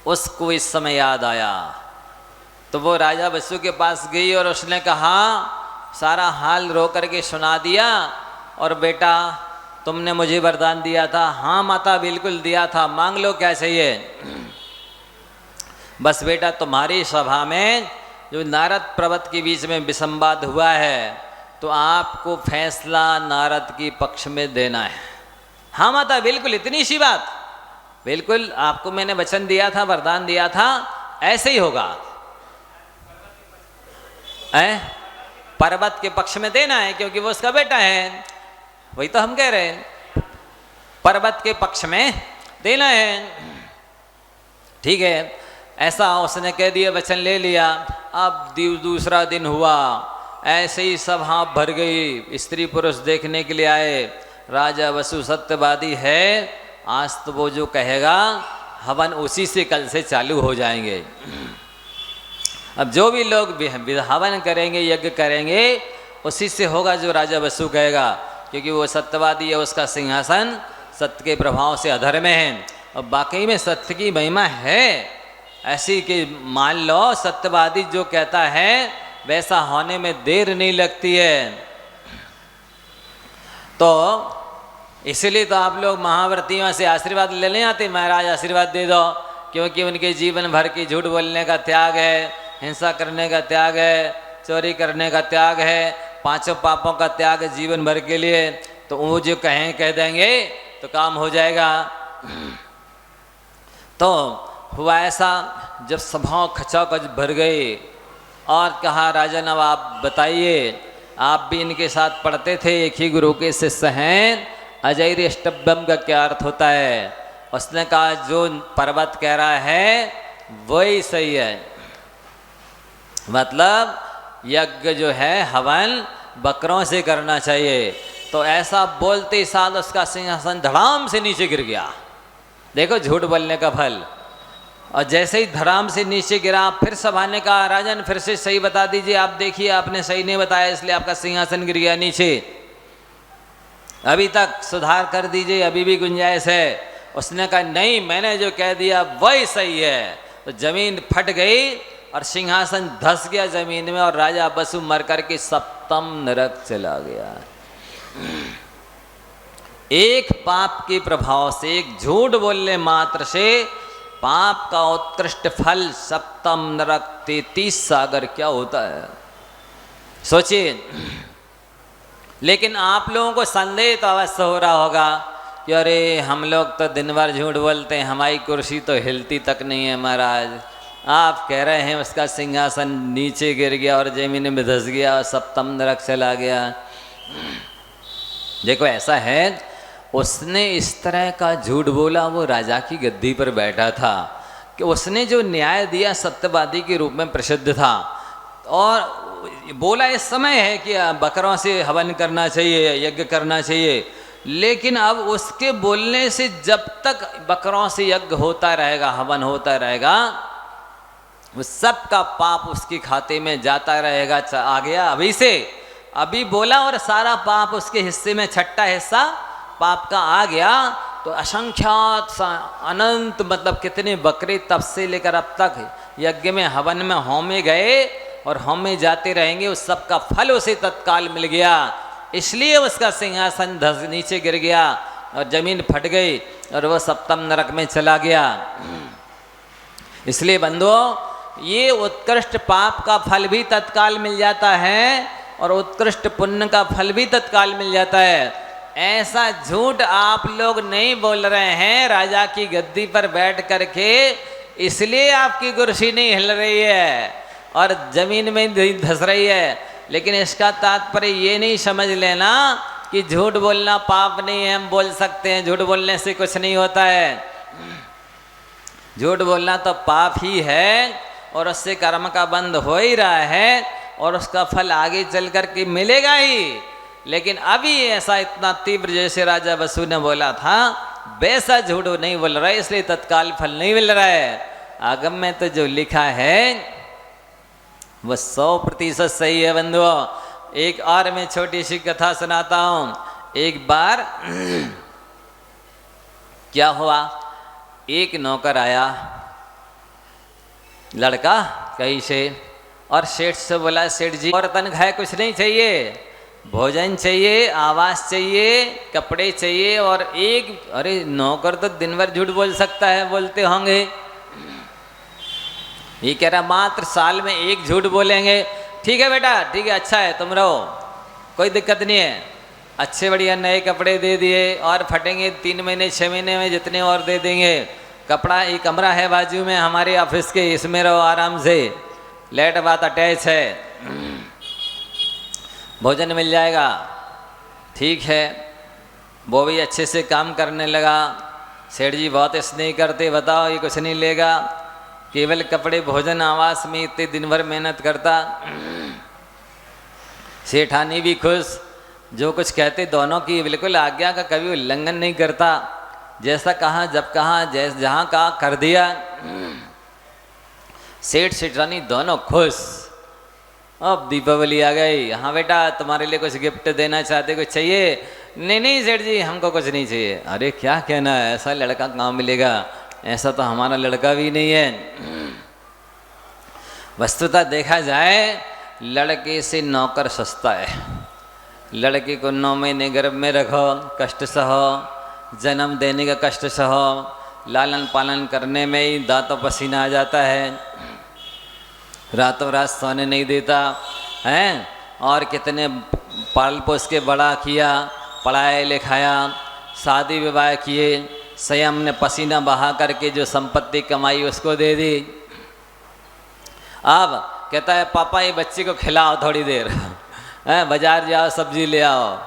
उसको इस समय याद आया तो वो राजा वसु के पास गई और उसने कहा, सारा हाल रो करके सुना दिया, और बेटा तुमने मुझे वरदान दिया था। हाँ माता बिल्कुल दिया था, मांग लो क्या चाहिए। बस बेटा तुम्हारी सभा में जो नारद पर्वत के बीच में विसंवाद हुआ है तो आपको फैसला नारद की पक्ष में देना है। हाँ माता बिल्कुल, इतनी सी बात, बिल्कुल आपको मैंने वचन दिया था, वरदान दिया था, ऐसे ही होगा। पर्वत के पक्ष में देना है क्योंकि वो उसका बेटा है, वही तो हम कह रहे हैं, पर्वत के पक्ष में देना है। ठीक है, ऐसा उसने कह दिया, वचन ले लिया। अब दूसरा दिन हुआ, ऐसे ही सभा भर गई, स्त्री पुरुष देखने के लिए आए। राजा वसु सत्यवादी है, आज तो वो जो कहेगा हवन उसी से कल से चालू हो जाएंगे। अब जो भी लोग हवन करेंगे, यज्ञ करेंगे, उसी से होगा जो राजा वसु कहेगा, क्योंकि वो सत्यवादी है, उसका सिंहासन सत्य के प्रभाव से अधर में है। और वाकई में सत्य की महिमा है ऐसी कि मान लो सत्यवादी जो कहता है वैसा होने में देर नहीं लगती है। तो इसीलिए तो आप लोग महाव्रतियों से आशीर्वाद लेने आते, महाराज आशीर्वाद दे दो, क्योंकि उनके जीवन भर की झूठ बोलने का त्याग है, हिंसा करने का त्याग है, चोरी करने का त्याग है, पांचों पापों का त्याग है जीवन भर के लिए। तो वो जो कहें कह देंगे तो काम हो जाएगा। तो हुआ ऐसा, जब सभा खचाखच भर गई और कहा, राजन अब आप बताइए, आप भी इनके साथ पढ़ते थे, एक ही गुरु के शिष्य हैं, अजैर अष्टभ्यम का क्या अर्थ होता है। उसने कहा, जो पर्वत कह रहा है वही सही है, मतलब यज्ञ जो है हवन बकरों से करना चाहिए। तो ऐसा बोलते साथ उसका सिंहासन धड़ाम से नीचे गिर गया। देखो झूठ बोलने का फल। और जैसे ही धड़ाम से नीचे गिरा, फिर सभा ने कहा, राजन फिर से सही बता दीजिए, आप देखिए आपने सही नहीं बताया इसलिए आपका सिंहासन गिर गया नीचे, अभी तक सुधार कर दीजिए, अभी भी गुंजाइश है। उसने कहा, नहीं मैंने जो कह दिया वही सही है। तो जमीन फट गई और सिंहासन धस गया जमीन में, और राजा वसु मर करके सप्तम नरक चला गया। एक पाप के प्रभाव से, एक झूठ बोलने मात्र से पाप का उत्कृष्ट फल सप्तम नरक 33 सागर क्या होता है, सोचिए। लेकिन आप लोगों को संदेह तो अवश्य हो रहा होगा कि अरे हम लोग तो दिन भर झूठ बोलते हैं, हमारी कुर्सी तो हिलती तक नहीं है महाराज। आप कह रहे हैं उसका सिंहासन नीचे गिर गया और जमीन में धस गया और सप्तम नरक चला गया। देखो ऐसा है, उसने इस तरह का झूठ बोला, वो राजा की गद्दी पर बैठा था, कि उसने जो न्याय दिया सत्यवादी के रूप में प्रसिद्ध था, और बोला इस समय है कि बकरों से हवन करना चाहिए, यज्ञ करना चाहिए। लेकिन अब उसके बोलने से जब तक बकरों से यज्ञ होता रहेगा, हवन होता रहेगा, वो सब का पाप उसके खाते में जाता रहेगा। आ गया अभी से, अभी बोला और सारा पाप उसके हिस्से में, छठा हिस्सा पाप का आ गया। तो असंख्यात अनंत, मतलब कितने बकरे तब से लेकर अब तक यज्ञ में हवन में होमे गए और होमे जाते रहेंगे, उस सब का फल उसे तत्काल मिल गया। इसलिए उसका सिंहासन धस नीचे गिर गया और जमीन फट गई और वह सप्तम नरक में चला गया। इसलिए बंधुओं, ये उत्कृष्ट पाप का फल भी तत्काल मिल जाता है और उत्कृष्ट पुण्य का फल भी तत्काल मिल जाता है। ऐसा झूठ आप लोग नहीं बोल रहे हैं राजा की गद्दी पर बैठ करके, इसलिए आपकी कुर्सी नहीं हिल रही है और जमीन में धस रही है। लेकिन इसका तात्पर्य ये नहीं समझ लेना कि झूठ बोलना पाप नहीं है, हम बोल सकते हैं, झूठ बोलने से कुछ नहीं होता है। झूठ बोलना तो पाप ही है और उससे कर्म का बंध हो ही रहा है और उसका फल आगे चल कर के मिलेगा ही। लेकिन अभी ऐसा इतना तीव्र जैसे राजा वसु ने बोला था वैसा झूठ नहीं बोल रहा है, इसलिए तत्काल फल नहीं मिल रहा है। आगम में तो जो लिखा है वह 100% सही है बंधुओं। एक और मैं छोटी सी कथा सुनाता हूं। एक बार क्या हुआ, एक नौकर आया लड़का कहीं से और सेठ से बोला, सेठ जी और तनख्वाह कुछ नहीं चाहिए, भोजन चाहिए, आवास चाहिए, कपड़े चाहिए और एक। अरे नौकर तो दिन भर झूठ बोल सकता है, बोलते होंगे। ये कह रहा मात्र साल में एक झूठ बोलेंगे। ठीक है बेटा, ठीक है, अच्छा है, तुम रहो, कोई दिक्कत नहीं है। अच्छे बढ़िया नए कपड़े दे दिए और फटेंगे 3 महीने 6 महीने में जितने और दे देंगे। कपड़ा एक कमरा है बाजू में हमारे ऑफिस के, इसमें रहो आराम से, लेट बात अटैच है, भोजन मिल जाएगा। ठीक है, वो भी अच्छे से काम करने लगा। सेठ जी बहुत स्नेह करते, बताओ ये कुछ नहीं लेगा, केवल कपड़े भोजन आवास में इतने दिन भर मेहनत करता। सेठानी भी खुश, जो कुछ कहते दोनों की बिल्कुल आज्ञा का कभी उल्लंघन नहीं करता, जैसा कहा जब कहा जहाँ कहा कर दिया। सेठ सेठानी दोनों खुश। अब दीपावली आ गई, हाँ बेटा तुम्हारे लिए कुछ गिफ्ट देना चाहते, कुछ चाहिए? नहीं नहीं सेठ जी हमको कुछ नहीं चाहिए। अरे क्या कहना है, ऐसा लड़का कहाँ मिलेगा, ऐसा तो हमारा लड़का भी नहीं है। वस्तुतः देखा जाए लड़के से नौकर सस्ता है। लड़के को 9 महीने गर्भ में रखो, कष्ट सहो, जन्म देने का कष्ट सहो, लालन पालन करने में ही दांतों पसीना आ जाता है, रातों रात सोने नहीं देता है, और कितने पाल पोस के बड़ा किया, पढ़ाया लिखाया, शादी विवाह किए, स्वयं ने पसीना बहा करके जो संपत्ति कमाई उसको दे दी। अब कहता है पापा ये बच्चे को खिलाओ थोड़ी देर, बाजार जाओ सब्जी ले आओ,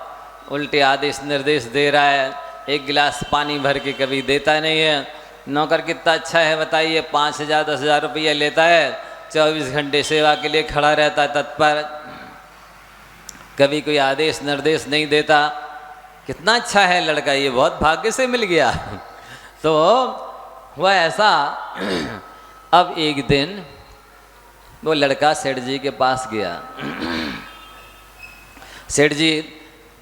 उल्टे आदेश निर्देश दे रहा है, एक गिलास पानी भर के कभी देता नहीं है। नौकर कितना अच्छा है बताइए, 5,000 10,000 रुपया लेता है, 24 घंटे सेवा के लिए खड़ा रहता है तत्पर, कभी कोई आदेश निर्देश नहीं देता। कितना अच्छा है लड़का, ये बहुत भाग्य से मिल गया। तो हुआ ऐसा, अब एक दिन वो लड़का सेठ जी के पास गया। सेठ जी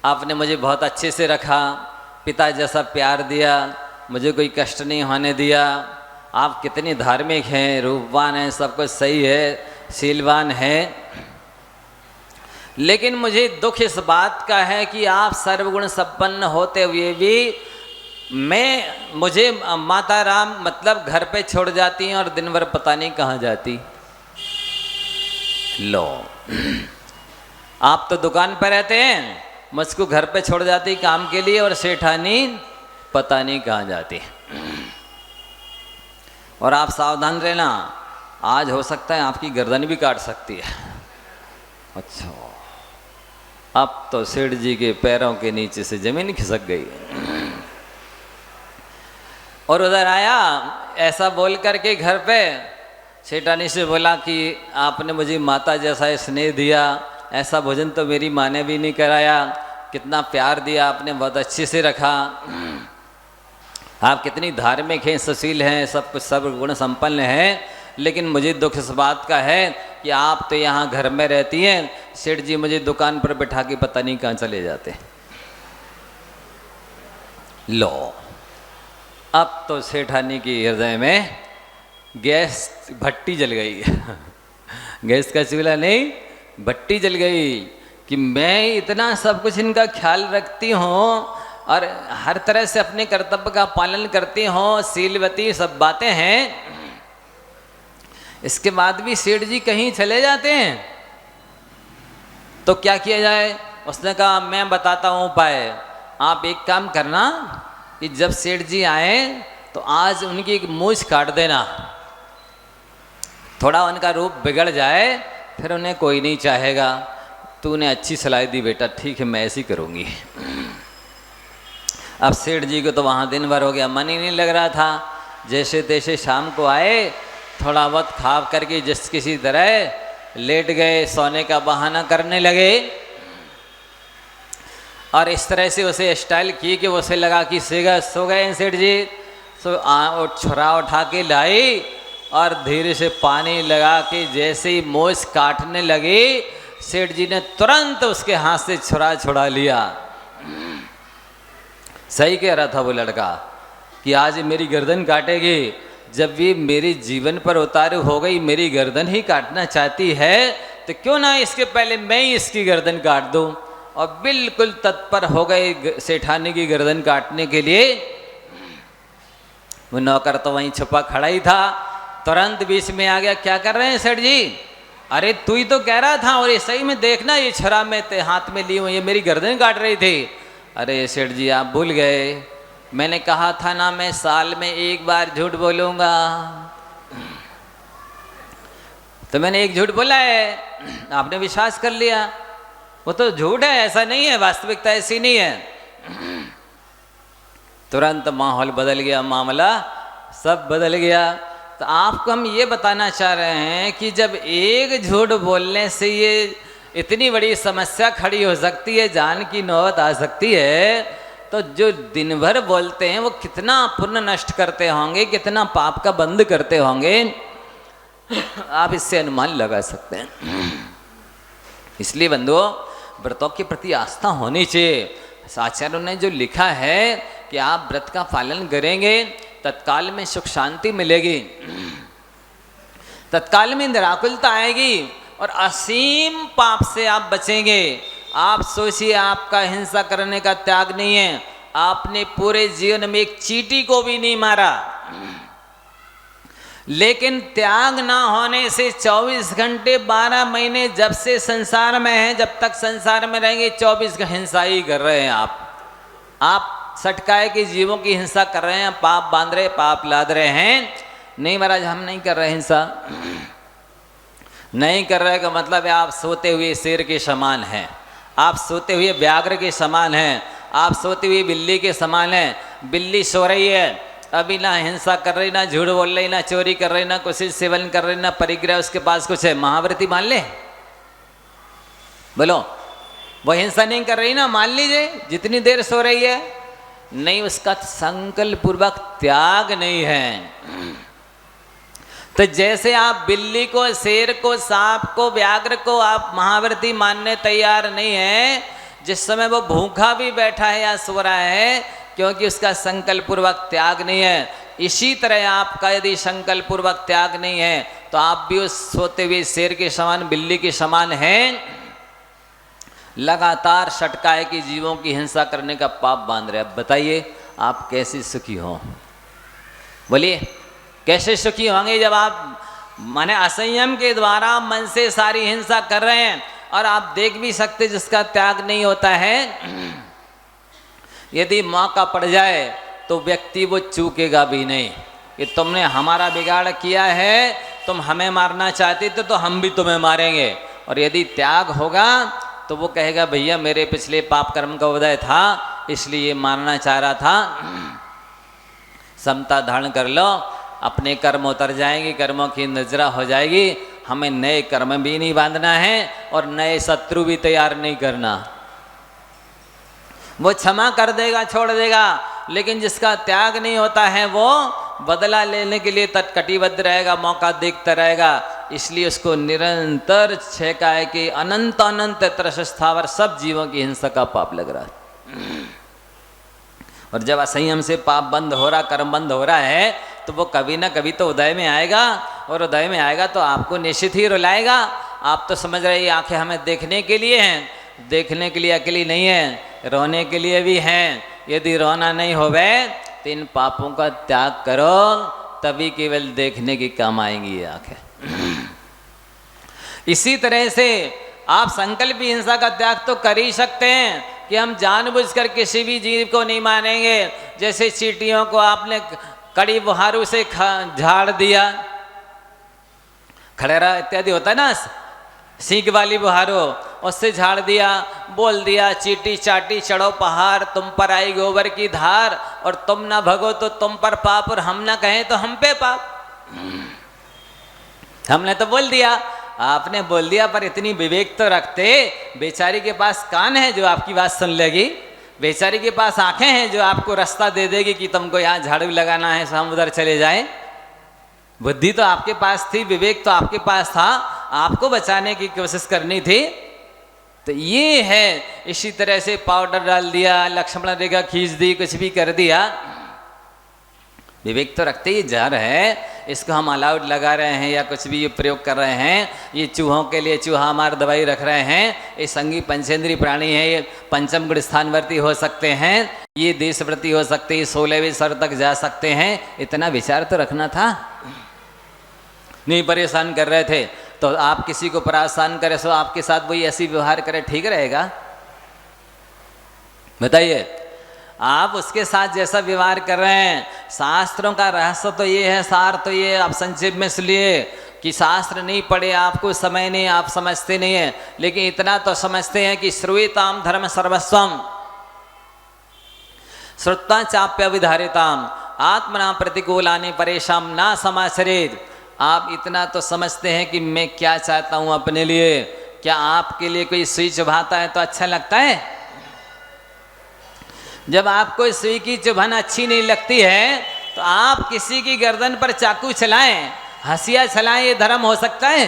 आपने मुझे बहुत अच्छे से रखा, पिता जैसा प्यार दिया, मुझे कोई कष्ट नहीं होने दिया, आप कितने धार्मिक हैं, रूपवान हैं, सब कुछ सही है, शीलवान हैं, लेकिन मुझे दुख इस बात का है कि आप सर्वगुण संपन्न होते हुए भी मुझे माता राम मतलब घर पे छोड़ जाती हैं और दिन भर पता नहीं कहाँ जाती। लो आप तो दुकान पर रहते हैं, मुझको घर पे छोड़ जाती काम के लिए, और सेठानी पता नहीं कहाँ जाती। और आप सावधान रहना, आज हो सकता है आपकी गर्दन भी काट सकती है। अच्छा, अब तो सेठ जी के पैरों के नीचे से जमीन खिसक गई। और उधर आया ऐसा बोल करके घर पे, सेठानी से बोला कि आपने मुझे माता जैसा स्नेह दिया, ऐसा भोजन तो मेरी माँ ने भी नहीं कराया, कितना प्यार दिया आपने, बहुत अच्छे से रखा, आप कितनी धार्मिक हैं, सुशील हैं, सब कुछ सब गुण संपन्न हैं, लेकिन मुझे दुख इस बात का है कि आप तो यहाँ घर में रहती हैं, सेठ जी मुझे दुकान पर बैठा के पता नहीं कहाँ चले जाते। लो अब तो सेठानी की हृदय में गैस भट्टी जल गई। गैस का चूल्हा नहीं, भट्टी जल गई कि मैं इतना सब कुछ इनका ख्याल रखती हूँ और हर तरह से अपने कर्तव्य का पालन करती हूँ, शीलवती सब बातें हैं, इसके बाद भी सेठ जी कहीं चले जाते हैं तो क्या किया जाए। उसने कहा मैं बताता हूँ उपाय, आप एक काम करना कि जब सेठ जी आए तो आज उनकी एक मूछ काट देना, थोड़ा उनका रूप बिगड़ जाए, फिर उन्हें कोई नहीं चाहेगा। तूने अच्छी सलाह दी बेटा, ठीक है मैं ऐसी करूँगी। अब सेठ जी को तो वहाँ दिन भर हो गया, मन ही नहीं लग रहा था, जैसे तैसे शाम को आए, थोड़ा बहुत खा करके जिस किसी तरह लेट गए, सोने का बहाना करने लगे और इस तरह से उसे स्टाइल की कि उसे लगा कि सो गए सेठ जी। छुरा उठा के लाई और धीरे से पानी लगा के जैसे ही मोछ काटने लगी, सेठ जी ने तुरंत उसके हाथ से छुरा छुड़ा लिया। सही कह रहा था वो लड़का कि आज मेरी गर्दन काटेगी। जब ये मेरे जीवन पर उतारू हो गई, मेरी गर्दन ही काटना चाहती है, तो क्यों ना इसके पहले मैं ही इसकी गर्दन काट दूं। और बिल्कुल तत्पर हो गए सेठानी की गर्दन काटने के लिए। वो नौकर तो वहीं छुपा खड़ा ही था, तुरंत बीच में आ गया, क्या कर रहे हैं सेठ जी? अरे तू ही तो कह रहा था, और ये सही में देखना, ये छुरा में हाथ में ली हुई, ये मेरी गर्दन काट रही थी। अरे सेठ जी आप भूल गए, मैंने कहा था ना मैं साल में एक बार झूठ बोलूंगा। तो मैंने एक झूठ बोला है, आपने विश्वास कर लिया। वो तो झूठ है, ऐसा नहीं है, वास्तविकता ऐसी नहीं है। तुरंत माहौल बदल गया, मामला सब बदल गया। तो आपको हम ये बताना चाह रहे हैं कि जब एक झूठ बोलने से ये इतनी बड़ी समस्या खड़ी हो सकती है, जान की नौबत आ सकती है, तो जो दिन भर बोलते हैं वो कितना पुण्य नष्ट करते होंगे, कितना पाप का बंद करते होंगे, आप इससे अनुमान लगा सकते हैं। इसलिए बंधुओं, व्रतों के प्रति आस्था होनी चाहिए। आचार्यों ने जो लिखा है कि आप व्रत का पालन करेंगे, तत्काल में सुख शांति मिलेगी, तत्काल में निराकुलता आएगी और असीम पाप से आप बचेंगे। आप सोचिए, आपका हिंसा करने का त्याग नहीं है, आपने पूरे जीवन में एक चींटी को भी नहीं मारा, लेकिन त्याग ना होने से 24 घंटे 12 महीने जब से संसार में हैं, जब तक संसार में रहेंगे 24 हिंसा ही कर रहे हैं। आप सटकाए के जीवों की हिंसा कर रहे हैं, पाप बांध रहे, पाप लाद रहे हैं। नहीं महाराज हम नहीं कर रहे हिंसा, नहीं कर रहे का मतलब है आप सोते हुए शेर के समान हैं, आप सोते हुए व्याघ्र के समान हैं, आप सोते हुए बिल्ली के समान हैं। बिल्ली सो रही है, अभी ना हिंसा कर रही, ना झूठ बोल रही, ना चोरी कर रही, ना कुछ सेवन कर रही, ना परिग्रह उसके पास कुछ है। महाव्रती मान ले, बोलो वो हिंसा नहीं कर रही ना, मान लीजिए जितनी देर सो रही है, नहीं उसका संकल्प पूर्वक त्याग नहीं है। तो जैसे आप बिल्ली को, शेर को, सांप को, व्याघ्र को आप महाव्रती मानने तैयार नहीं है, जिस समय वो भूखा भी बैठा है या सो रहा है, क्योंकि उसका संकल्प पूर्वक त्याग नहीं है। इसी तरह आपका यदि संकल्प पूर्वक त्याग नहीं है, तो आप भी उस सोते हुए शेर के समान, बिल्ली के समान हैं, लगातार सटकाए के जीवों की हिंसा करने का पाप बांध रहे। अब बताइए आप कैसे सुखी हो? बोलिए कैसे सुखी होंगे जब आप माने असंयम के द्वारा मन से सारी हिंसा कर रहे हैं, और आप देख भी सकते जिसका त्याग नहीं होता है, यदि मौका पड़ जाए तो व्यक्ति वो चूकेगा भी नहीं कि तुमने हमारा बिगाड़ किया है, तुम हमें मारना चाहते थे तो हम भी तुम्हें मारेंगे। और यदि त्याग होगा तो वो कहेगा भैया मेरे पिछले पाप कर्म का उदय था, इसलिए मारना चाह रहा था। समता धारण कर लो, अपने कर्म उतर जाएंगे, कर्मों की नजरा हो जाएगी। हमें नए कर्म भी नहीं बांधना है और नए शत्रु भी तैयार नहीं करना। वो क्षमा कर देगा, छोड़ देगा, लेकिन जिसका त्याग नहीं होता है वो बदला लेने के लिए तत्कटिबद्ध रहेगा, मौका देखता रहेगा। इसलिए उसको निरंतर छेकाए कि अनंत अनंत त्रसस्थावर सब जीवों की हिंसा का पाप लग रहा है। और जब असंयम से पाप बंद हो रहा, कर्म बंद हो रहा है, तो वो कभी ना कभी तो उदय में आएगा, और उदय में आएगा तो आपको निश्चित ही रुलाएगा। आप तो समझ रहे हैं आंखें हमें देखने के लिए हैं, देखने के लिए अकेली नहीं है, रोने के लिए भी हैं। यदि रोना नहीं होवे तो इन पापों का त्याग करो, तभी केवल देखने की काम आएंगी ये आंखें। इसी तरह से आप संकल्प हिंसा का त्याग तो कर ही सकते हैं कि हम जानबूझकर किसी भी जीव को नहीं मारेंगे। जैसे चींटियों को आपने कड़ी बुहारू से झाड़ दिया, खड़ेरा इत्यादि होता है ना, सींग वाली बुहारो, उससे झाड़ दिया, बोल दिया चीटी चाटी चढ़ो पहाड़, तुम पर आई गोबर की धार, और तुम ना भगो तो तुम पर पाप, और हम ना कहें तो हम पे पाप। हमने तो बोल दिया, आपने बोल दिया, पर इतनी विवेक तो रखते। बेचारी के पास कान है जो आपकी बात सुन लेगी, बेचारी के पास आंखें हैं जो आपको रास्ता दे देगी कि तुमको यहाँ झाड़ू लगाना है, हम उधर चले जाएं। बुद्धि तो आपके पास थी, विवेक तो आपके पास था, आपको बचाने की कोशिश करनी थी। तो ये है, इसी तरह से पाउडर डाल दिया, लक्ष्मण रेखा खींच दी, कुछ भी कर दिया। विवेक तो रखते ही जहर है, इसको हम अलाउड लगा रहे हैं या कुछ भी ये प्रयोग कर रहे हैं, ये चूहों के लिए चूहा मार दवाई रख रहे हैं, ये संगी पंचेंद्रीय प्राणी है, ये पंचम गुण स्थानवर्ती हो सकते हैं, ये देशव्रती हो सकते हैं, 16वें स्वर तक जा सकते हैं। इतना विचार तो रखना था। नहीं परेशान कर रहे थे तो आप किसी को परेशान करें सो आपके साथ वही ऐसी व्यवहार करे, ठीक रहेगा? बताइए, आप उसके साथ जैसा व्यवहार कर रहे हैं। शास्त्रों का रहस्य तो ये है, सार तो ये आप संक्षेप में सुनिए कि शास्त्र नहीं पढ़े, आपको समय नहीं, आप समझते नहीं है, लेकिन इतना तो समझते हैं कि श्रूयताम धर्म सर्वस्वम श्रुत्वा चाप्य विधारिताम आत्मना प्रतिकूलानि परेशान ना समाचरेत। आप इतना तो समझते हैं कि मैं क्या चाहता हूं अपने लिए। क्या आपके लिए कोई सुई चुभाता है तो अच्छा लगता है? जब आपको सुई की चुभन अच्छी नहीं लगती है तो आप किसी की गर्दन पर चाकू चलाएं, हंसिया चलाएं, ये धर्म हो सकता है?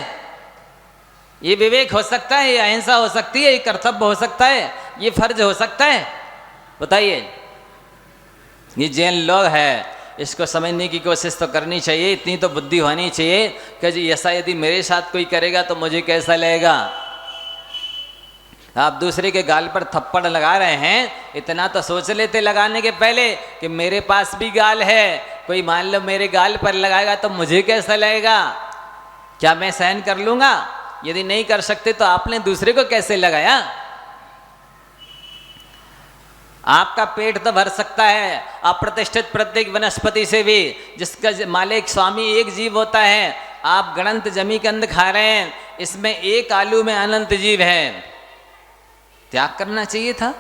ये विवेक हो सकता है? ये अहिंसा हो सकती है? ये कर्तव्य हो सकता है? ये फर्ज हो सकता है? बताइए। ये जैन लोग है, इसको समझने की कोशिश तो करनी चाहिए, इतनी तो बुद्धि होनी चाहिए कि जी ऐसा यदि मेरे साथ कोई करेगा तो मुझे कैसा लगेगा। आप दूसरे के गाल पर थप्पड़ लगा रहे हैं, इतना तो सोच लेते लगाने के पहले कि मेरे पास भी गाल है, कोई मान लो मेरे गाल पर लगाएगा तो मुझे कैसा लगेगा, क्या मैं सहन कर लूँगा? यदि नहीं कर सकते तो आपने दूसरे को कैसे लगाया? आपका पेट तो भर सकता है अप्रतिष्ठित प्रत्येक वनस्पति से भी, जिसका मालिक स्वामी एक जीव होता है। आप गणंत जमी कंद खा रहे हैं, इसमें एक आलू में अनंत जीव है, त्याग करना चाहिए था।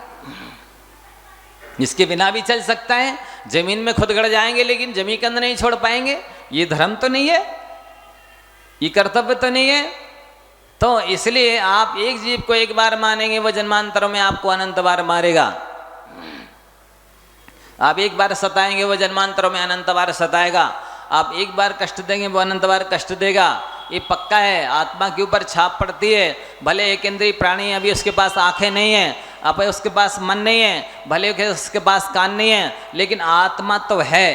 इसके बिना भी चल सकता है, जमीन में खुद गड़ जाएंगे लेकिन जमी कंद नहीं छोड़ पाएंगे। ये धर्म तो नहीं है, ये कर्तव्य तो नहीं है। तो इसलिए आप एक जीव को एक बार मानेंगे, वो जन्मांतरों में आपको अनंत बार मारेगा। आप एक बार सताएंगे, वो जन्मांतरों में अनंत बार सताएगा। आप एक बार कष्ट देंगे, वो अनंत बार कष्ट देगा। ये पक्का है, आत्मा के ऊपर छाप पड़ती है। भले एक इंद्रिय प्राणी अभी उसके पास आंखें नहीं है, अब उसके पास मन नहीं है, भले उसके पास कान नहीं है, लेकिन आत्मा तो है।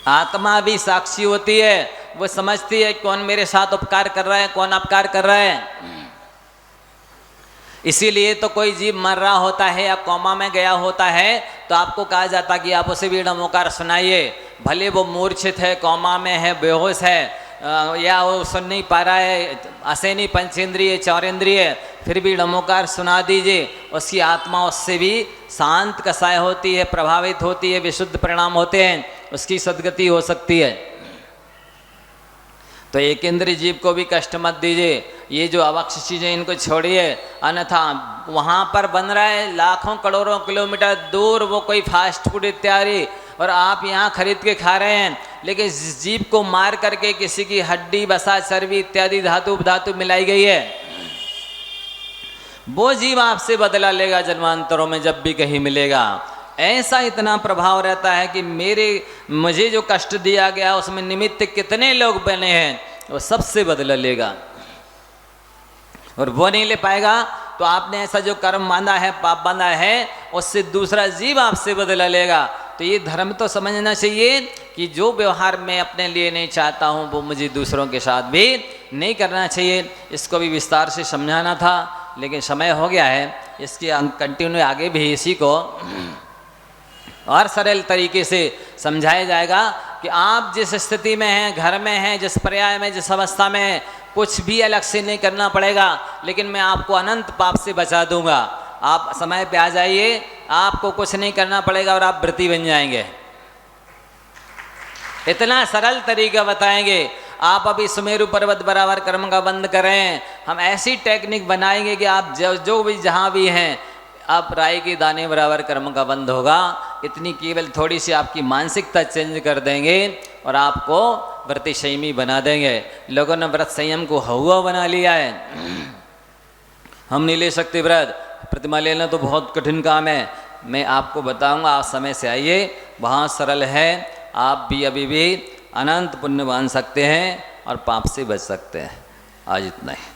आत्मा भी साक्षी होती है, वो समझती है कौन मेरे साथ उपकार कर रहा है, कौन अपकार कर रहा है। इसीलिए तो कोई जीव मर रहा होता है या कोमा में गया होता है तो आपको कहा जाता कि आप उसे भी नमोकार सुनाइए। भले वो मूर्छित है, कोमा में है, बेहोश है, या वो सुन नहीं पा रहा है, असेनी पंचेंद्रिय चौरेंद्रिय, फिर भी नमोकार सुना दीजिए। उसकी आत्मा उससे भी शांत कसाय होती है, प्रभावित होती है, विशुद्ध परिणाम होते हैं, उसकी सद्गति हो सकती है। तो एक इंद्रिय जीव को भी कष्ट मत दीजिए। ये जो अवक्ष चीज़ें इनको छोड़िए, अन्यथा वहाँ पर बन रहा है लाखों करोड़ों किलोमीटर दूर वो कोई फास्ट फूड इत्यादि, और आप यहाँ खरीद के खा रहे हैं। लेकिन इस जीव को मार करके किसी की हड्डी, वसा, चर्बी इत्यादि धातु मिलाई गई है, वो जीव आपसे बदला लेगा जन्मांतरों में जब भी कहीं मिलेगा। ऐसा इतना प्रभाव रहता है कि मुझे जो कष्ट दिया गया उसमें निमित्त कितने लोग बने हैं, वो सबसे बदला लेगा। और वो नहीं ले पाएगा तो आपने ऐसा जो कर्म बांधा है, पाप बांधा है, उससे दूसरा जीव आपसे बदला लेगा। तो ये धर्म तो समझना चाहिए कि जो व्यवहार मैं अपने लिए नहीं चाहता हूँ वो मुझे दूसरों के साथ भी नहीं करना चाहिए। इसको भी विस्तार से समझाना था, लेकिन समय हो गया है। इसकी कंटिन्यू आगे भी इसी को और सरल तरीके से समझाया जाएगा कि आप जिस स्थिति में हैं, घर में हैं, जिस पर्याय में, जिस अवस्था में हैं, कुछ भी अलग से नहीं करना पड़ेगा, लेकिन मैं आपको अनंत पाप से बचा दूंगा। आप समय पे आ जाइए, आपको कुछ नहीं करना पड़ेगा और आप व्रती बन जाएंगे। इतना सरल तरीका बताएंगे। आप अभी सुमेरु पर्वत बराबर कर्म का बंद करें। हम ऐसी टेक्निक बनाएंगे कि आप जो भी जहाँ भी हैं, आप राई के दाने बराबर कर्म का बंद होगा। इतनी केवल थोड़ी सी आपकी मानसिकता चेंज कर देंगे और आपको व्रत संयमी बना देंगे। लोगों ने व्रत संयम को हवा बना लिया है, हम नहीं ले सकते व्रत, प्रतिमा लेना तो बहुत कठिन काम है। मैं आपको बताऊंगा, आप समय से आइए, बहुत सरल है। आप भी अभी भी अनंत पुण्य बन सकते हैं और पाप से बच सकते हैं। आज इतना ही।